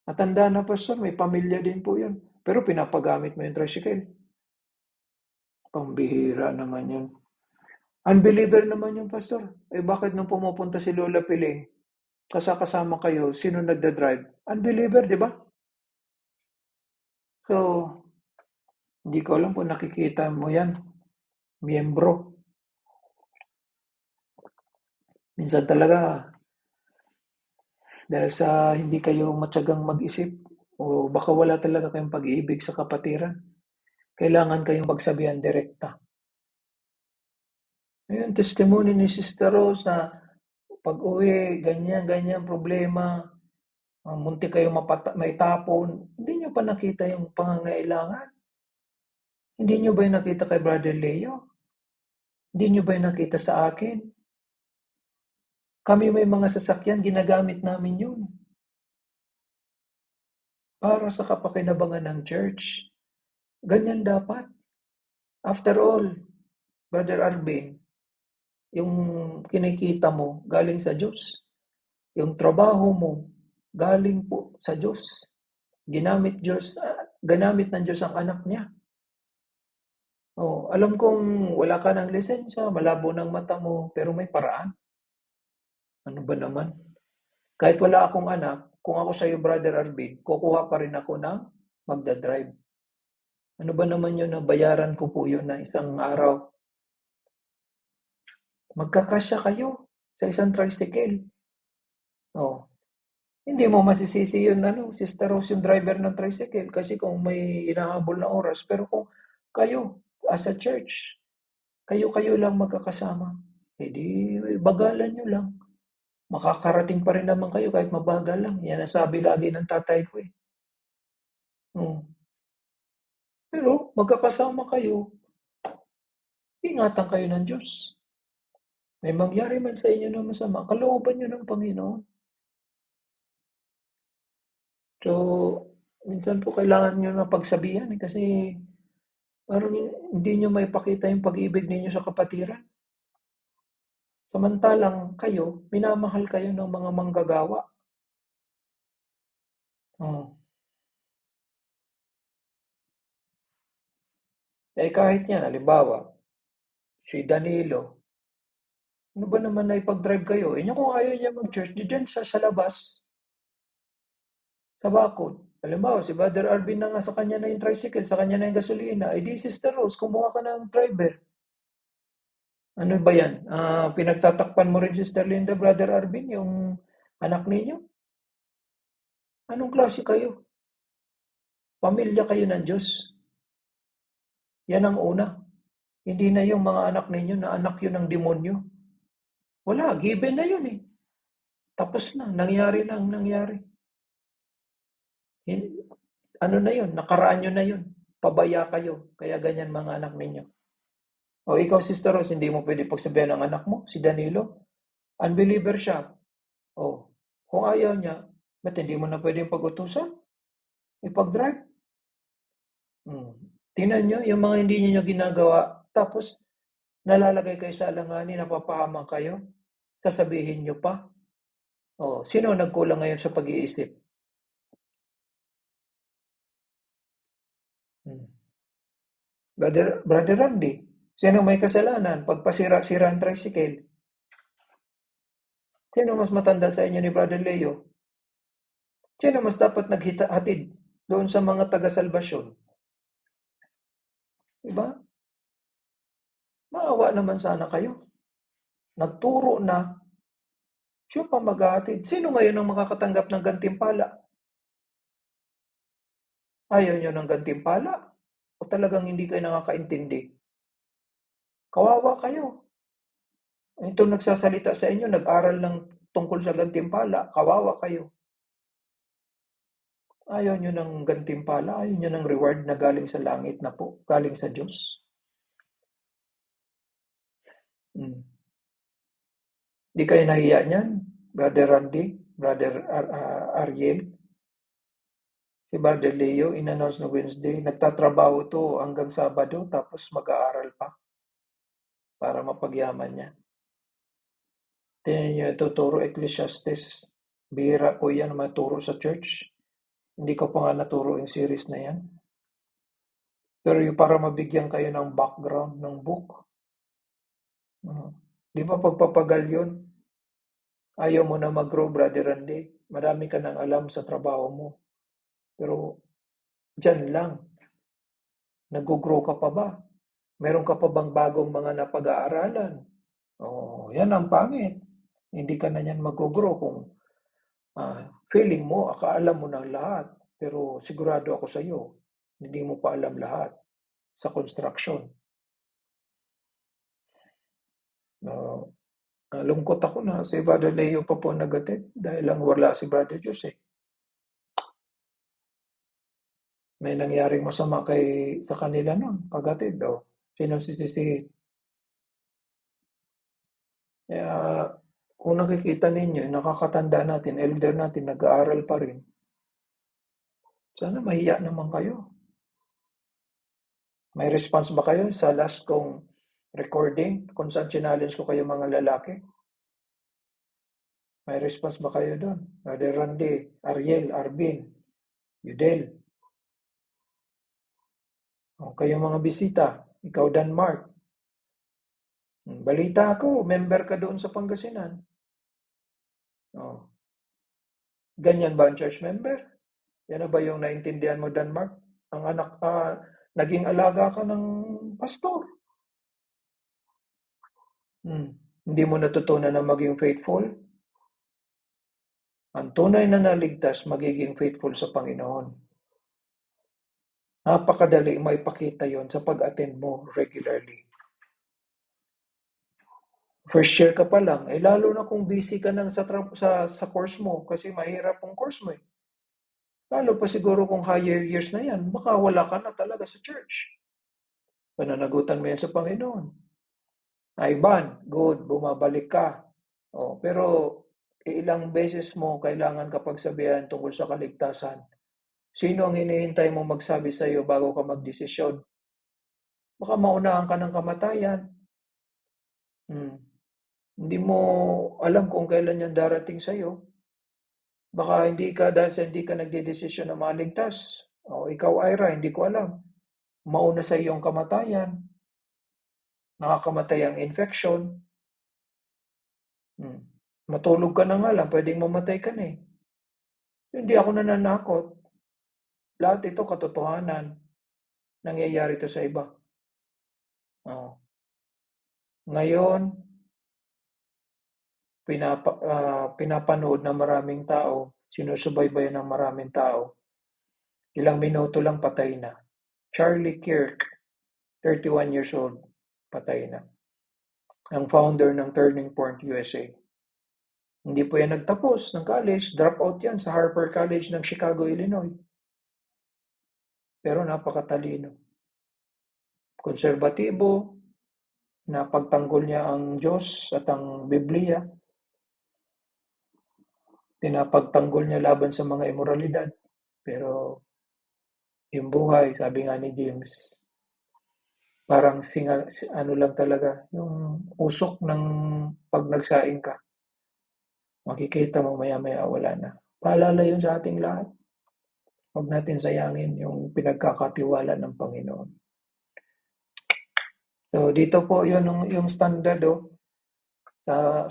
Matanda na, pastor, may pamilya din po yun. Pero pinapagamit mo yung tricycle. Pambihira naman yun. Unbeliever naman yung pastor. Eh bakit nung pumupunta si Lola Piling, kasama kayo, sino nagda-drive? Unbeliever, di ba? So, hindi ko alam kung nakikita mo yan. Miyembro. Minsan talaga, dahil sa hindi kayo matyagang mag-isip, o baka wala talaga kayong pag-ibig sa kapatiran, kailangan kayong magsabihan direkta. Ayun, testimony ni Sister Rose na pag-uwi, ganyan problema, munti kayo maitapon, hindi nyo pa nakita yung pangangailangan? Hindi nyo ba yung nakita kay Brother Leo? Hindi nyo ba yung nakita sa akin? Kami may mga sasakyan, ginagamit namin yun para sa kapakinabangan ng church. Ganyan dapat. After all, Brother Arvin, yung kinikita mo galing sa Diyos. Yung trabaho mo galing po sa Diyos. Ginamit ng Diyos ang anak niya. Oh, alam kong wala ka ng lisensya, malabo ng mata mo, pero may paraan. Ano ba naman? Kahit wala akong anak, kung ako sa iyo, Brother Arvin, kukuha pa rin ako ng magdadrive. Ano ba naman yun na bayaran ko po yun na isang araw? Magkakasya kayo sa isang tricycle. Oh, hindi mo masisisi yun, Sister Rose, yung driver ng tricycle kasi kung may inahabol na oras. Pero kung kayo, as a church, kayo-kayo lang magkakasama, edi bagalan nyo lang. Makakarating pa rin naman kayo kahit mabagal lang. Yan ang sabi lagi ng tatay ko eh. Hmm. Pero magkakasama kayo, ingatan kayo ng Diyos. May mangyari man sa inyo na masama, kalooban nyo ng Panginoon. So, minsan po kailangan nyo na pagsabihan kasi parang hindi nyo maipakita yung pag-ibig ninyo sa kapatiran. Samantalang kayo, minamahal kayo ng mga manggagawa. Oh. Eh kahit yan, halimbawa, si Danilo, ano ba naman na ipag-drive kayo? Eh kung ayaw niya mag-church, di dyan sa labas, sa bakod. Halimbawa, si Brother Arvin na nga sa kanya na yung tricycle, sa kanya na yung gasolina. Eh di Sister Rose, kumuha ka ng driver. Ano ba yan? Pinagtatakpan mo rin Sister Linda, Brother Arvin, yung anak ninyo? Anong klase kayo? Pamilya kayo ng Diyos. Yan ang una. Hindi na yung mga anak ninyo na anak yun ng demonyo. Wala, given na yun eh. Tapos na, nangyari na ang nangyari. Ano na yun, nakaraan nyo na yun. Pabaya kayo, kaya ganyan mga anak ninyo. O ikaw, Sister Rose, hindi mo pwede pagsabihan ng anak mo, si Danilo. Unbeliever siya. O, kung ayaw niya, ba't hindi mo na pwedeng pag-utusan? Ipag-drive? Hmm. Tingnan nyo, yung mga hindi niyo ginagawa, tapos nalalagay kayo sa alanganin, napapahamak kayo, sasabihin nyo pa. O, sino nagkulang ngayon sa pag-iisip? Hmm. Brother Randy, sino may kasalanan? Pagpasira-sira ang tricycle. Sino mas matanda sa inyo ni Brother Leo? Sino mas dapat naghatid doon sa mga taga-salbasyon? Diba? Maawa naman sana kayo. Nagturo na, siya pa maghahatid. Sino ngayon ang makakatanggap ng gantimpala? Ayaw nyo ng gantimpala? O talagang hindi kayo nakakaintindi? Kawawa kayo. Ito nagsasalita sa inyo, nag-aral ng tungkol sa gantimpala. Kawawa kayo. Ayaw nyo ng gantimpala, ayaw nyo ng reward na galing sa langit na po, galing sa Diyos. Hmm. Di kayo nahiya niyan, Brother Randy, Brother Ariel, si Brother Leo, in-announce na Wednesday, nagtatrabaho to hanggang Sabado, tapos mag-aaral pa para mapagyaman niya. Tingnan niyo, tuturo Ecclesiastes. Bihira po yan maturo sa church. Hindi ko pa nga naturo yung series na yan. Pero yung para mabigyan kayo ng background ng book. Di ba pagpapagal yun? Ayaw mo na mag-grow, Brother Randy. Marami ka nang alam sa trabaho mo. Pero dyan lang. Nag-grow ka pa ba? Meron ka pa bang bagong mga napag-aaralan? Oh, yan ang pangit. Hindi ka na yan mag-grow kung feeling mo, akaalam mo ng lahat. Pero sigurado ako sa iyo, hindi mo pa alam lahat sa construction. Lungkot ako na si Brother Leo pa po nag-attend dahil lang wala si Brother Jose. May nangyaring masama sa kanila nun, pag-attend. Sino sisisihin? Kaya kung nakikita ninyo, nakakatanda natin, elder natin, nag-aaral pa rin. Sana mahiya naman kayo. May response ba kayo sa last kong recording kung saan challenge ko kayo mga lalaki? May response ba kayo doon? Brother Randy, Ariel, Arvin, Yudel. Kayo mga bisita, ikaw Denmark. Balita ako, member ka doon sa Pangasinan. Ganyan ba ang church member? Yan na ba yung naintindihan mo, Denmark? Ang anak, naging alaga ka ng pastor. Hindi mo natutunan na maging faithful? Ang tunay na naligtas, magiging faithful sa Panginoon. Napakadali maipakita yon sa pag-attend mo regularly. First year ka pa lang, lalo na kung busy ka nang sa course mo kasi mahirap ang course mo. Lalo pa siguro kung higher years na yan, baka wala ka na talaga sa church. Pananagutan mo yan sa Panginoon. Ivan, good, bumabalik ka. Pero ilang beses mo kailangan kapag sabihan tungkol sa kaligtasan. Sino ang hinihintay mo magsabi sa iyo bago ka magdesisyon? Baka maunahan ka ng kamatayan. Hindi mo alam kung kailan yan darating sa iyo. Baka hindi ka, dahil sa hindi ka nagdedesisyon na maligtas. Ikaw, Ira, hindi ko alam. Mauna sa iyong kamatayan. Nakakamatay ang infection. Matulog ka na nga lang, pwedeng mamatay ka na eh. Hindi ako nananakot. Lahat ito katotohanan. Nangyayari ito sa iba. Ngayon, pinapanood ng maraming tao, sinusubaybayan ng maraming tao. Ilang minuto lang patay na. Charlie Kirk, 31 years old, patay na. Ang founder ng Turning Point USA. Hindi po yan nagtapos ng college, drop out yan sa Harper College ng Chicago, Illinois. Pero napakatalino. Konserbatibo, napagtanggol niya ang Diyos at ang Biblia. Pinapagtanggol niya laban sa mga imoralidad. Pero yung buhay, sabi nga ni James, parang ano lang talaga, yung usok ng pag nagsaing ka. Makikita mo maya-maya wala na. Paalala yun sa ating lahat. Huwag natin sayangin yung pinagkakatiwala ng Panginoon. So dito po yun yung standard.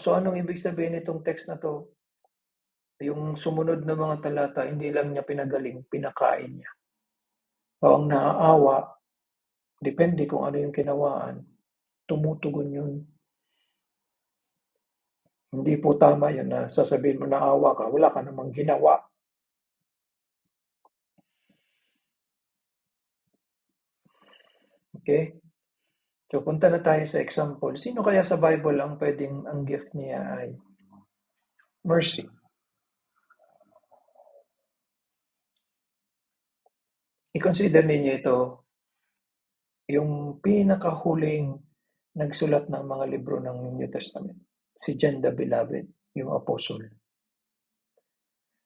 So anong ibig sabihin nitong text na to? Yung sumunod na mga talata, hindi lang niya pinagaling, pinakain niya. So ang naaawa, depende kung ano yung kinawaan, tumutugon yun. Hindi po tama yun na sasabihin mo naawa ka, wala ka namang ginawa. Okay? So punta na tayo sa example. Sino kaya sa Bible ang pwedeng ang gift niya ay mercy? I-consider ninyo ito, yung pinakahuling nagsulat ng mga libro ng New Testament, si John the Beloved, yung apostle.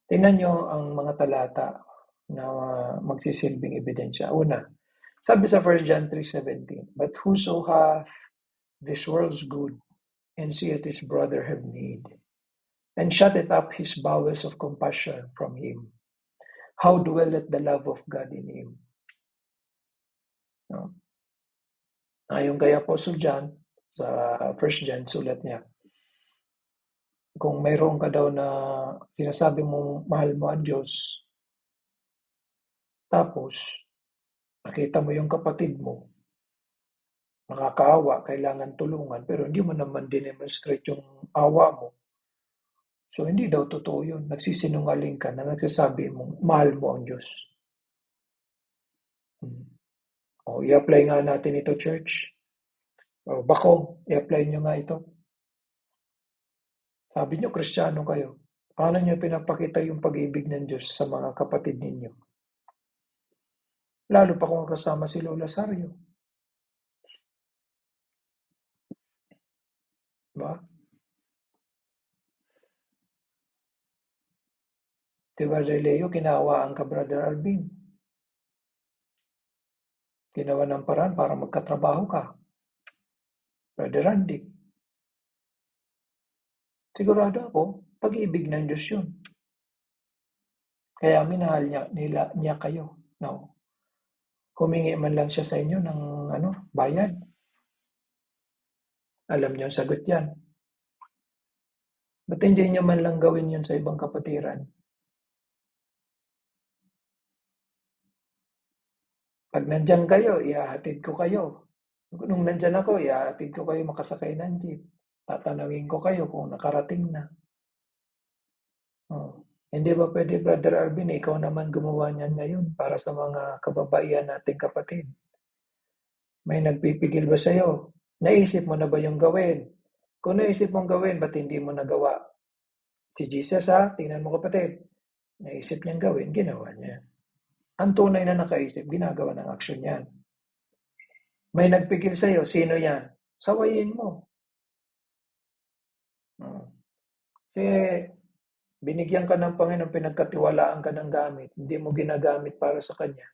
Tingnan nyo ang mga talata na magsisilbing ebidensya. Una, sabi sa 1 John 3:17, "But whoso hath this world's good, and seeth his brother have need, and shutteth up his bowels of compassion from him, how dwelleth the love of God in him?" No? Ayon kay Apostle John, sa 1 John, sulat niya, kung mayroon ka daw na sinasabi mong mahal mo ang Diyos, tapos nakita mo yung kapatid mo, nakakaawa, kailangan tulungan, pero hindi mo naman dinemonstrate yung awa mo, so hindi daw totoo yun. Nagsisinungaling ka na nagsasabi mong mahal mo ang Diyos. O, i-apply nga natin ito, church. O, Bakong, i-apply nyo nga ito. Sabi nyo, Kristiyano kayo. Paano nyo pinapakita yung pag-ibig ng Diyos sa mga kapatid ninyo? Lalo pa kung kasama si Lola Sario. Diba? Diba, Leo, kinawaan ka, Brother Alvin. Ginawa ng paraan para magkatrabaho ka. Brother Randy. Sigurado ako, pag-ibig ng Diyos yun. Kaya minahal niya kayo. No. Humingi man lang siya sa inyo ng bayad. Alam niyo ang sagot yan. Ba't hindi niyo man lang gawin yun sa ibang kapatiran? Pag nandyan kayo, ihahatid ko kayo. Nung nandyan ako, ihahatid ko kayo makasakay ng jeep. Tatanungin ko kayo kung nakarating na. Oh. Hindi ba pwede, Brother Arvin, ikaw naman gumawa niyan ngayon para sa mga kababaihan nating kapatid? May nagpipigil ba sa'yo? Naisip mo na ba yung gawin? Kung naisip mong gawin, ba't hindi mo nagawa? Si Jesus, tingnan mo kapatid. Naisip niyang gawin, ginawa niya. Ang tunay na nakaisip, ginagawa ng aksyon yan. May nagpigil sa'yo, sino yan? Sawayin mo. Kasi binigyan ka ng Panginoon, pinagkatiwalaan ka ng gamit, hindi mo ginagamit para sa Kanya.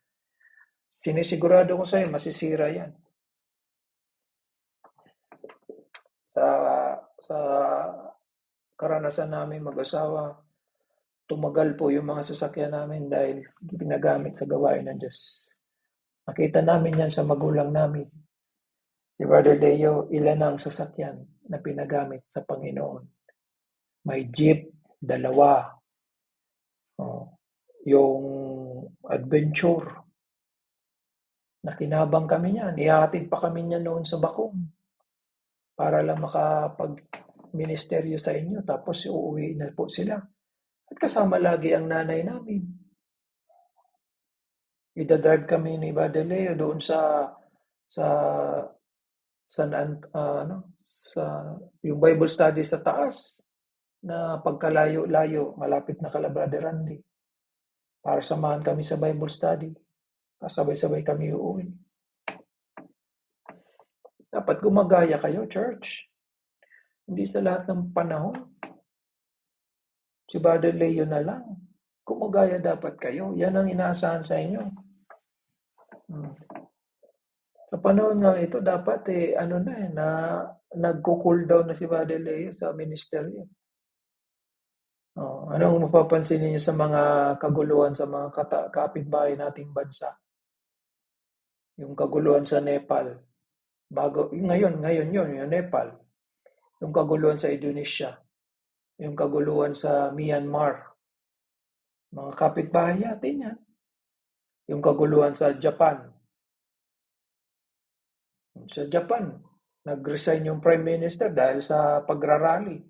Sinisigurado ko sa'yo, masisira yan. Sa karanasan namin mag-asawa, tumagal po yung mga sasakyan namin dahil ginagamit sa gawain ng Diyos. Nakita namin yan sa magulang namin. Si Brother Leo, ilan ang sasakyan na pinagamit sa Panginoon? May jeep, 2. Yung adventure, nakinabang kami niyan. Ihahatid pa kami niyan noon sa Bakong para lang makapag-ministeryo sa inyo. Tapos uuwi na po sila. At kasama lagi ang nanay namin. Idadrive kami ni Brother Leo doon sa yung Bible study sa taas na pagkalayo-layo, malapit na kala Brother Randy. Para samahan kami sa Bible study. Sabay-sabay kami uuwi. Dapat gumagaya kayo, church. Hindi sa lahat ng panahon. Si Brother Leo na lang. Gumagaya dapat kayo. Yan ang inaasahan sa inyo. Sa panahon nga ito, dapat nagko-cool down na si Brother Leo sa ministeryo. Anong mapapansin niyo sa mga kaguluhan sa mga kapitbahay nating bansa? Yung kaguluhan sa Nepal. Ngayon yun, yung Nepal. Yung kaguluhan sa Indonesia. Yung kaguluhan sa Myanmar. Mga kapitbahay natin yan. Yung kaguluhan sa Japan. Sa Japan, nag-resign yung Prime Minister dahil sa pagrarally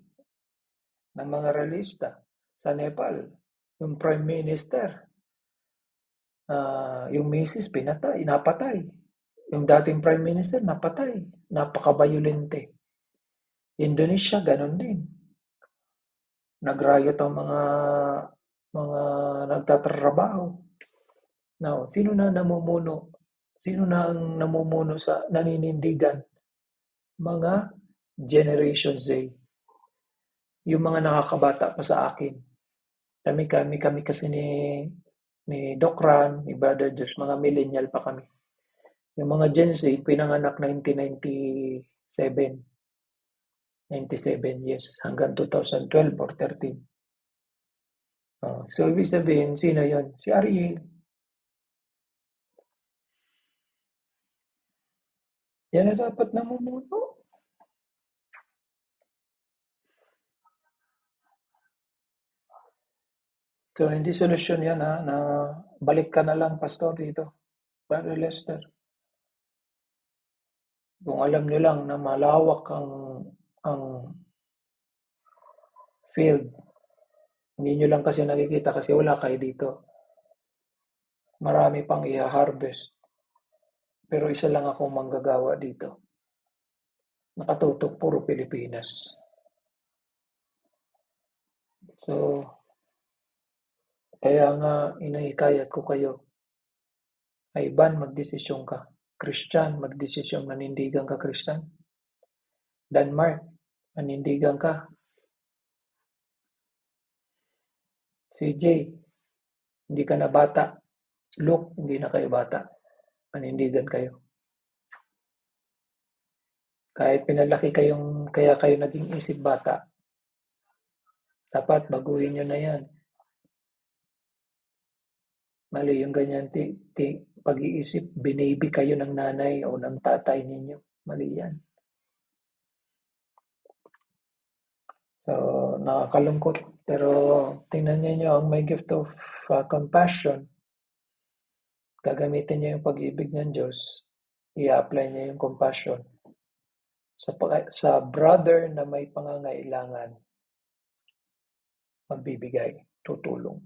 ng mga realista. Sa Nepal, yung Prime Minister, yung misis napatay. Yung dating Prime Minister, napatay. Napaka-violente. Indonesia, ganun din. Nag-riot ang mga nagtatrabaho. Now, sino na namumuno? Sino na ang namumuno sa naninindigan? Mga Generation Z. Yung mga nakakabata pa sa akin. Kami kasi ni Doc Ran, ni Brother Josh, mga millennial pa kami. Yung mga Gen Z, pinanganak 1997. 97 years hanggang 2012 or 13. So, ibig sabihin, sino yon? Si Ariel. Yan na dapat namumuno. So, hindi solusyon yan na balik ka na lang, Pastor, dito. Brother Lester. Kung alam nyo lang na malawak ang field, hindi nyo lang kasi nakikita kasi wala kayo dito. Marami pang i-harvest. Pero isa lang akong manggagawa dito. Nakatutok puro Pilipinas. So, kaya nga inahikayat ko kayo. Ivan, magdesisyon ka. Christian, magdesisyon, manindigan ka, Christian. Denmark, manindigan ka. CJ, hindi ka na bata. Luke, hindi na kayo bata. Manindigan kayo. Kahit pinalaki kayong, kaya kayo naging isip bata, dapat baguhin nyo na yan. Mali yung ganyan pag-iisip, binaby kayo ng nanay o ng tatay ninyo. Mali yan. So, nakakalungkot. Pero tingnan niyo ang may gift of compassion. Gagamitin niyo yung pag-ibig ng Diyos. I-apply niyo yung compassion. Sa brother na may pangangailangan, magbibigay, tutulong.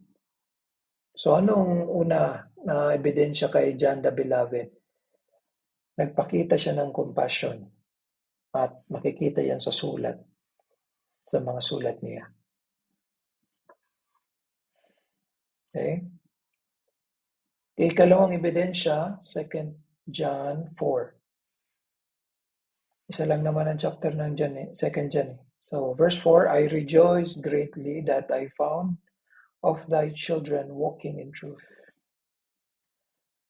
So anong una na ebidensya kay John the Beloved? Nagpakita siya ng compassion at makikita yan sa sulat, sa mga sulat niya. Okay? Ikalawang ebidensya, 2 John 4. Isa lang naman ang chapter ng John, 2 John. So, verse 4, I rejoice greatly that I found of thy children walking in truth.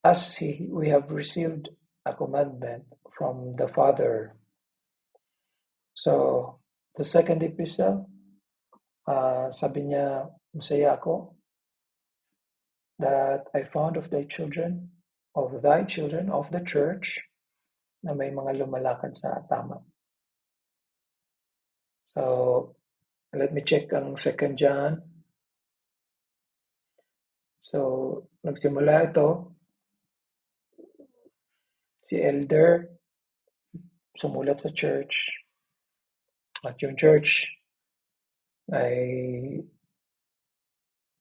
As we have received a commandment from the Father. So, the second epistle, sabi niya, masaya ako that I found of thy children, of the church, na may mga lumalakad sa tama. So, let me check ang 2 John. So, nagsimula ito, si Elder, sumulat sa church, at yung church ay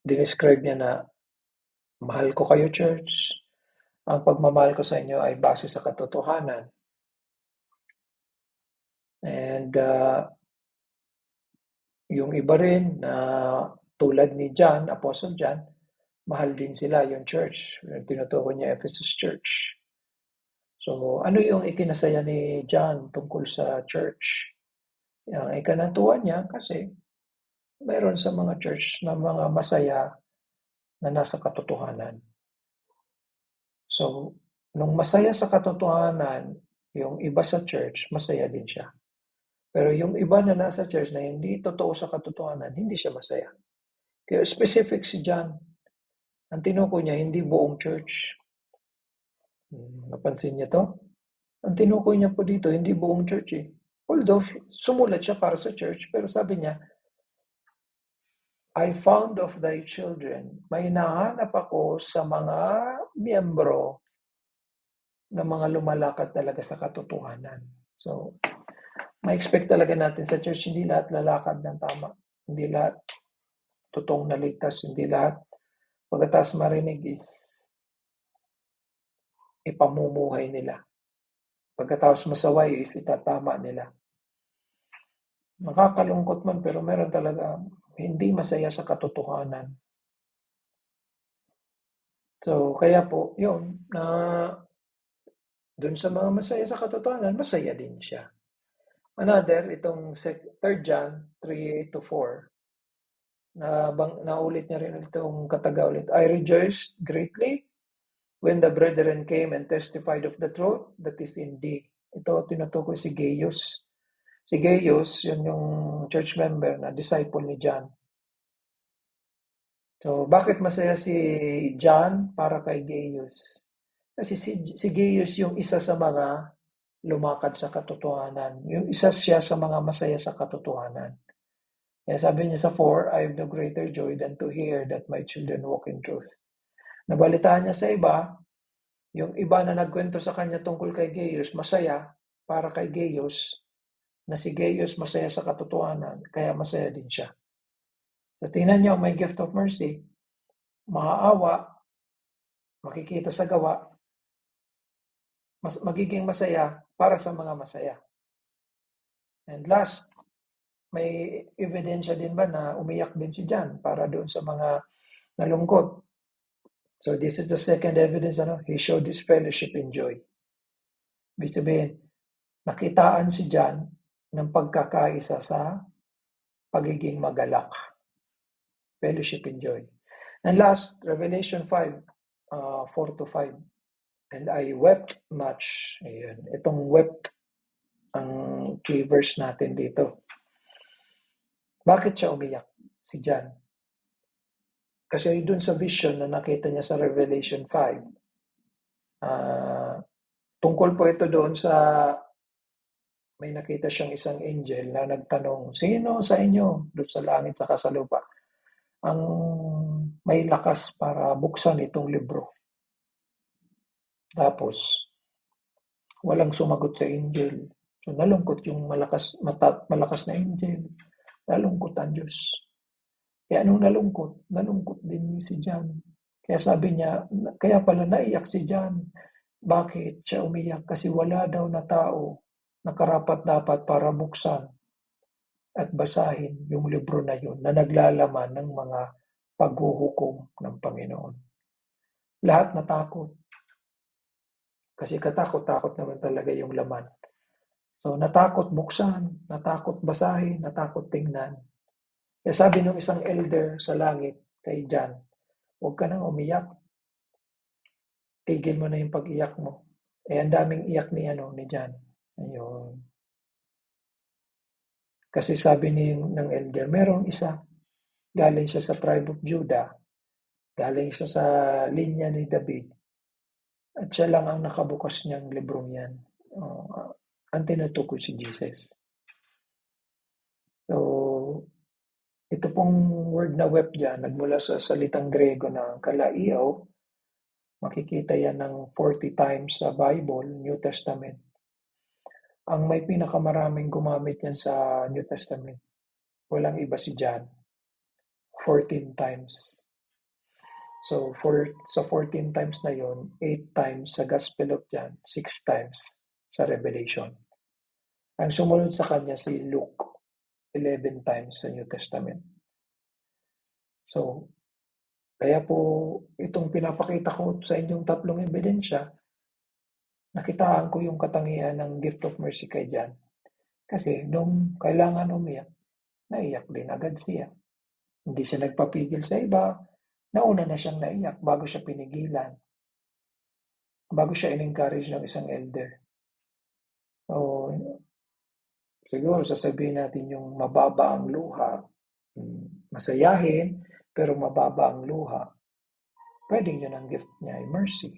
dinescribe niya na mahal ko kayo, church. Ang pagmamahal ko sa inyo ay base sa katotohanan. And yung iba rin na tulad ni John, Apostle John, mahal din sila yung church. Tinutukoy niya Ephesus Church. So, ano yung ikinasaya ni John tungkol sa church? Yung ikanatuwa niya kasi mayroon sa mga church na mga masaya na nasa katotohanan. So, nung masaya sa katotohanan, yung iba sa church, masaya din siya. Pero yung iba na nasa church na hindi totoo sa katotohanan, hindi siya masaya. Kaya specific si John. Ang tinukoy niya, hindi buong church. Napansin niya to? Ang tinukoy niya po dito, hindi buong church eh. Although, sumulat siya para sa church, pero sabi niya, I found of thy children. May nahanap ako sa mga miyembro na mga lumalakad talaga sa katotohanan. So, ma-expect talaga natin sa church, hindi lahat lalakad ng tama. Hindi lahat totoong naligtas. Hindi lahat pagkatapos marinig is ipamumuhay nila. Pagkatapos masaway is itatama nila. Nakakalungkot man pero meron talaga hindi masaya sa katotohanan. So, kaya po, yun, na dun sa mga masaya sa katotohanan, masaya din siya. Another, itong 3 John 3 to 4, naulit niya rin itong kataga ulit. I rejoiced greatly when the brethren came and testified of the truth that is in thee. Ito, tinutukoy si Gaius. Si Gaius, yun yung church member na disciple ni John. So, bakit masaya si John para kay Gaius? Kasi si Gaius yung isa sa mga lumakad sa katotohanan. Yung isa siya sa mga masaya sa katotohanan. Kaya sabi niya sa 4, I have no greater joy than to hear that my children walk in truth. Nabalitaan niya sa iba, yung iba na nagkwento sa kanya tungkol kay Gaius, masaya para kay Gaius, na si Gaius masaya sa katotohanan, kaya masaya din siya. So tingnan niyo, may gift of mercy, maaawa, makikita sa gawa, magiging masaya para sa mga masaya. And last, may ebidensya din ba na umiyak din si John para doon sa mga nalungkot. So this is the second evidence, he showed his fellowship in joy. Ibig sabihin, nakitaan si John ng pagkakaisa sa pagiging magalak. Fellowship in joy. And last, Revelation 5, 4-5. And I wept much. Ayan. Itong wept ang key verse natin dito. Bakit siya umiyak? Si John. Kasi dun sa vision na nakita niya sa Revelation 5, tungkol po ito doon sa may nakita siyang isang angel na nagtanong, sino sa inyo doon sa langit saka sa lupa ang may lakas para buksan itong libro? Tapos, walang sumagot sa angel. So, nalungkot yung malakas na angel. Nalungkot ang Diyos. Kaya nung nalungkot din si John. Kaya sabi niya, kaya pala naiyak si John. Bakit siya umiyak? Kasi wala daw na tao na karapat-dapat para buksan at basahin yung libro na yun na naglalaman ng mga paghuhukom ng Panginoon. Lahat natakot. Kasi katakot-takot naman talaga yung laman. So, natakot buksan, natakot basahin, natakot tingnan. Kaya sabi ng isang elder sa langit kay John, huwag ka nang umiyak. Tigil mo na yung pag-iyak mo. Ang daming iyak ni John. Ayun. Kasi sabi ng elder, merong isa, galing siya sa tribe of Judah, galing siya sa linya ni David, at siya lang ang nakabukas niyang librong yan. Ang tinutukoy si Jesus. So, ito pong word na wept dyan, nagmula sa salitang Grego na kalaiaw, makikita yan ng 40 times sa Bible, New Testament. Ang may pinakamaraming gumamit yan sa New Testament, walang iba si John. 14 times. So, sa 14 times na yon, 8 times sa Gospel of John, 6 times sa Revelation. Ang sumunod sa kanya si Luke, 11 times sa New Testament. So, kaya po itong pinapakita ko sa inyong tatlong ebidensya, nakitaan ko yung katangian ng gift of mercy kay John. Kasi nung kailangan umiyak, naiyak din agad siya. Hindi siya nagpapigil sa iba, nauna na siyang naiyak bago siya pinigilan. Bago siya in-encourage ng isang elder. So, siguro sasabihin natin yung mababa ang luha, masayahin, pero mababa ang luha. Pwedeng yun ang gift niya ay mercy.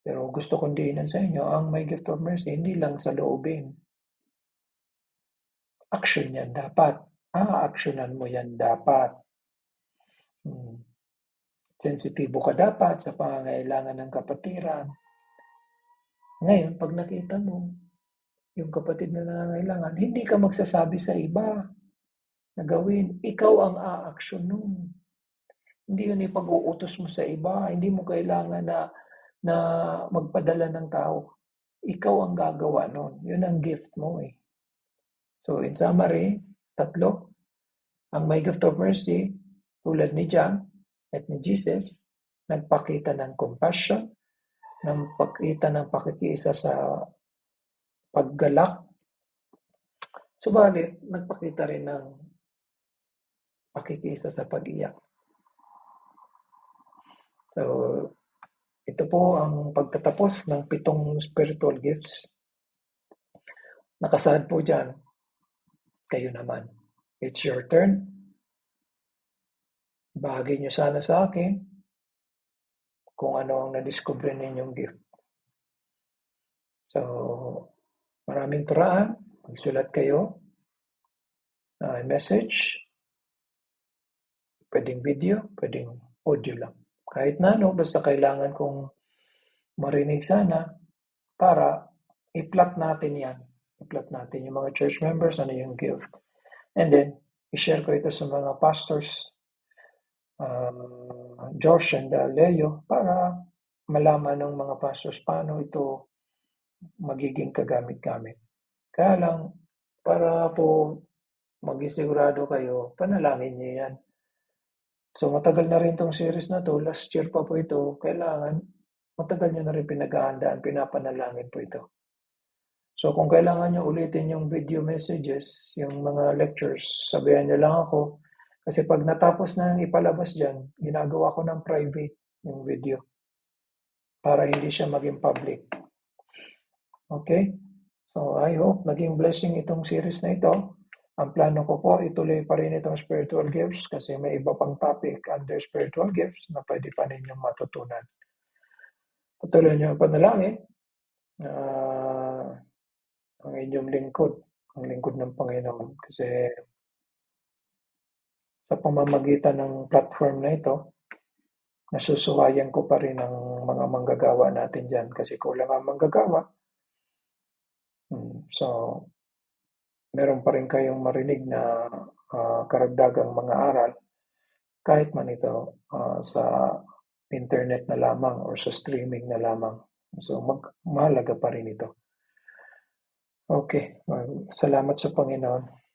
Pero gusto kong diinan sa inyo, ang may gift of mercy, hindi lang sa loobin. Action yan dapat. Actionan mo yan dapat. Sensitibo ka dapat sa pangangailangan ng kapatiran. Ngayon, pag nakita mo yung kapatid na nangangailangan, hindi ka magsasabi sa iba na gawin. Ikaw ang a-action nun. Hindi yun ipag-uutos mo sa iba. Hindi mo kailangan na magpadala ng tao. Ikaw ang gagawa nun. Yun ang gift mo eh. So in summary, 3, ang may gift of mercy, tulad ni John at ni Jesus, nagpakita ng compassion, nagpakita ng pakikiisa sa paggalak, subalit nagpakita rin ng pakikiisa sa pag-iyak. So, ito po ang pagtatapos ng 7 spiritual gifts. Nakasaad po dyan, kayo naman. It's your turn. Bahagi nyo sana sa akin kung ano ang nadiskubre ninyong gift. So, maraming paraan. Magsulat kayo. Message. Pwedeng video, pwedeng audio lang. Kahit na ano, basta kailangan kong marinig sana para i-plot natin yan. I-plot natin yung mga church members, ano yung gift. And then, i-share ko ito sa mga pastors, Josh and Leo, para malaman ng mga pastors paano ito magiging kagamit-gamit. Kaya lang, para po magisigurado kayo, panalangin niyo yan. So matagal na rin tong series na to, last year pa po ito, kailangan matagal nyo na rin pinag-aandaan, pinapanalangin po ito. So kung kailangan nyo ulitin yung video messages, yung mga lectures, sabihan nyo lang ako. Kasi pag natapos na yung ipalabas dyan, ginagawa ko ng private yung video para hindi siya maging public. Okay? So I hope naging blessing itong series na ito. Ang plano ko po, ituloy pa rin itong spiritual gifts kasi may iba pang topic under spiritual gifts na pwede pa ninyong matutunan. Patuloy niyo ang panalangin. Ang inyong lingkod, ang lingkod ng Panginoon. Kasi sa pamamagitan ng platform na ito, nasusuwayan ko pa rin ang mga manggagawa natin dyan kasi kulang ang manggagawa. So, meron pa rin kayong marinig na karagdagang mga aral kahit man ito sa internet na lamang or sa streaming na lamang. So, mahalaga pa rin ito. Okay, salamat sa Panginoon.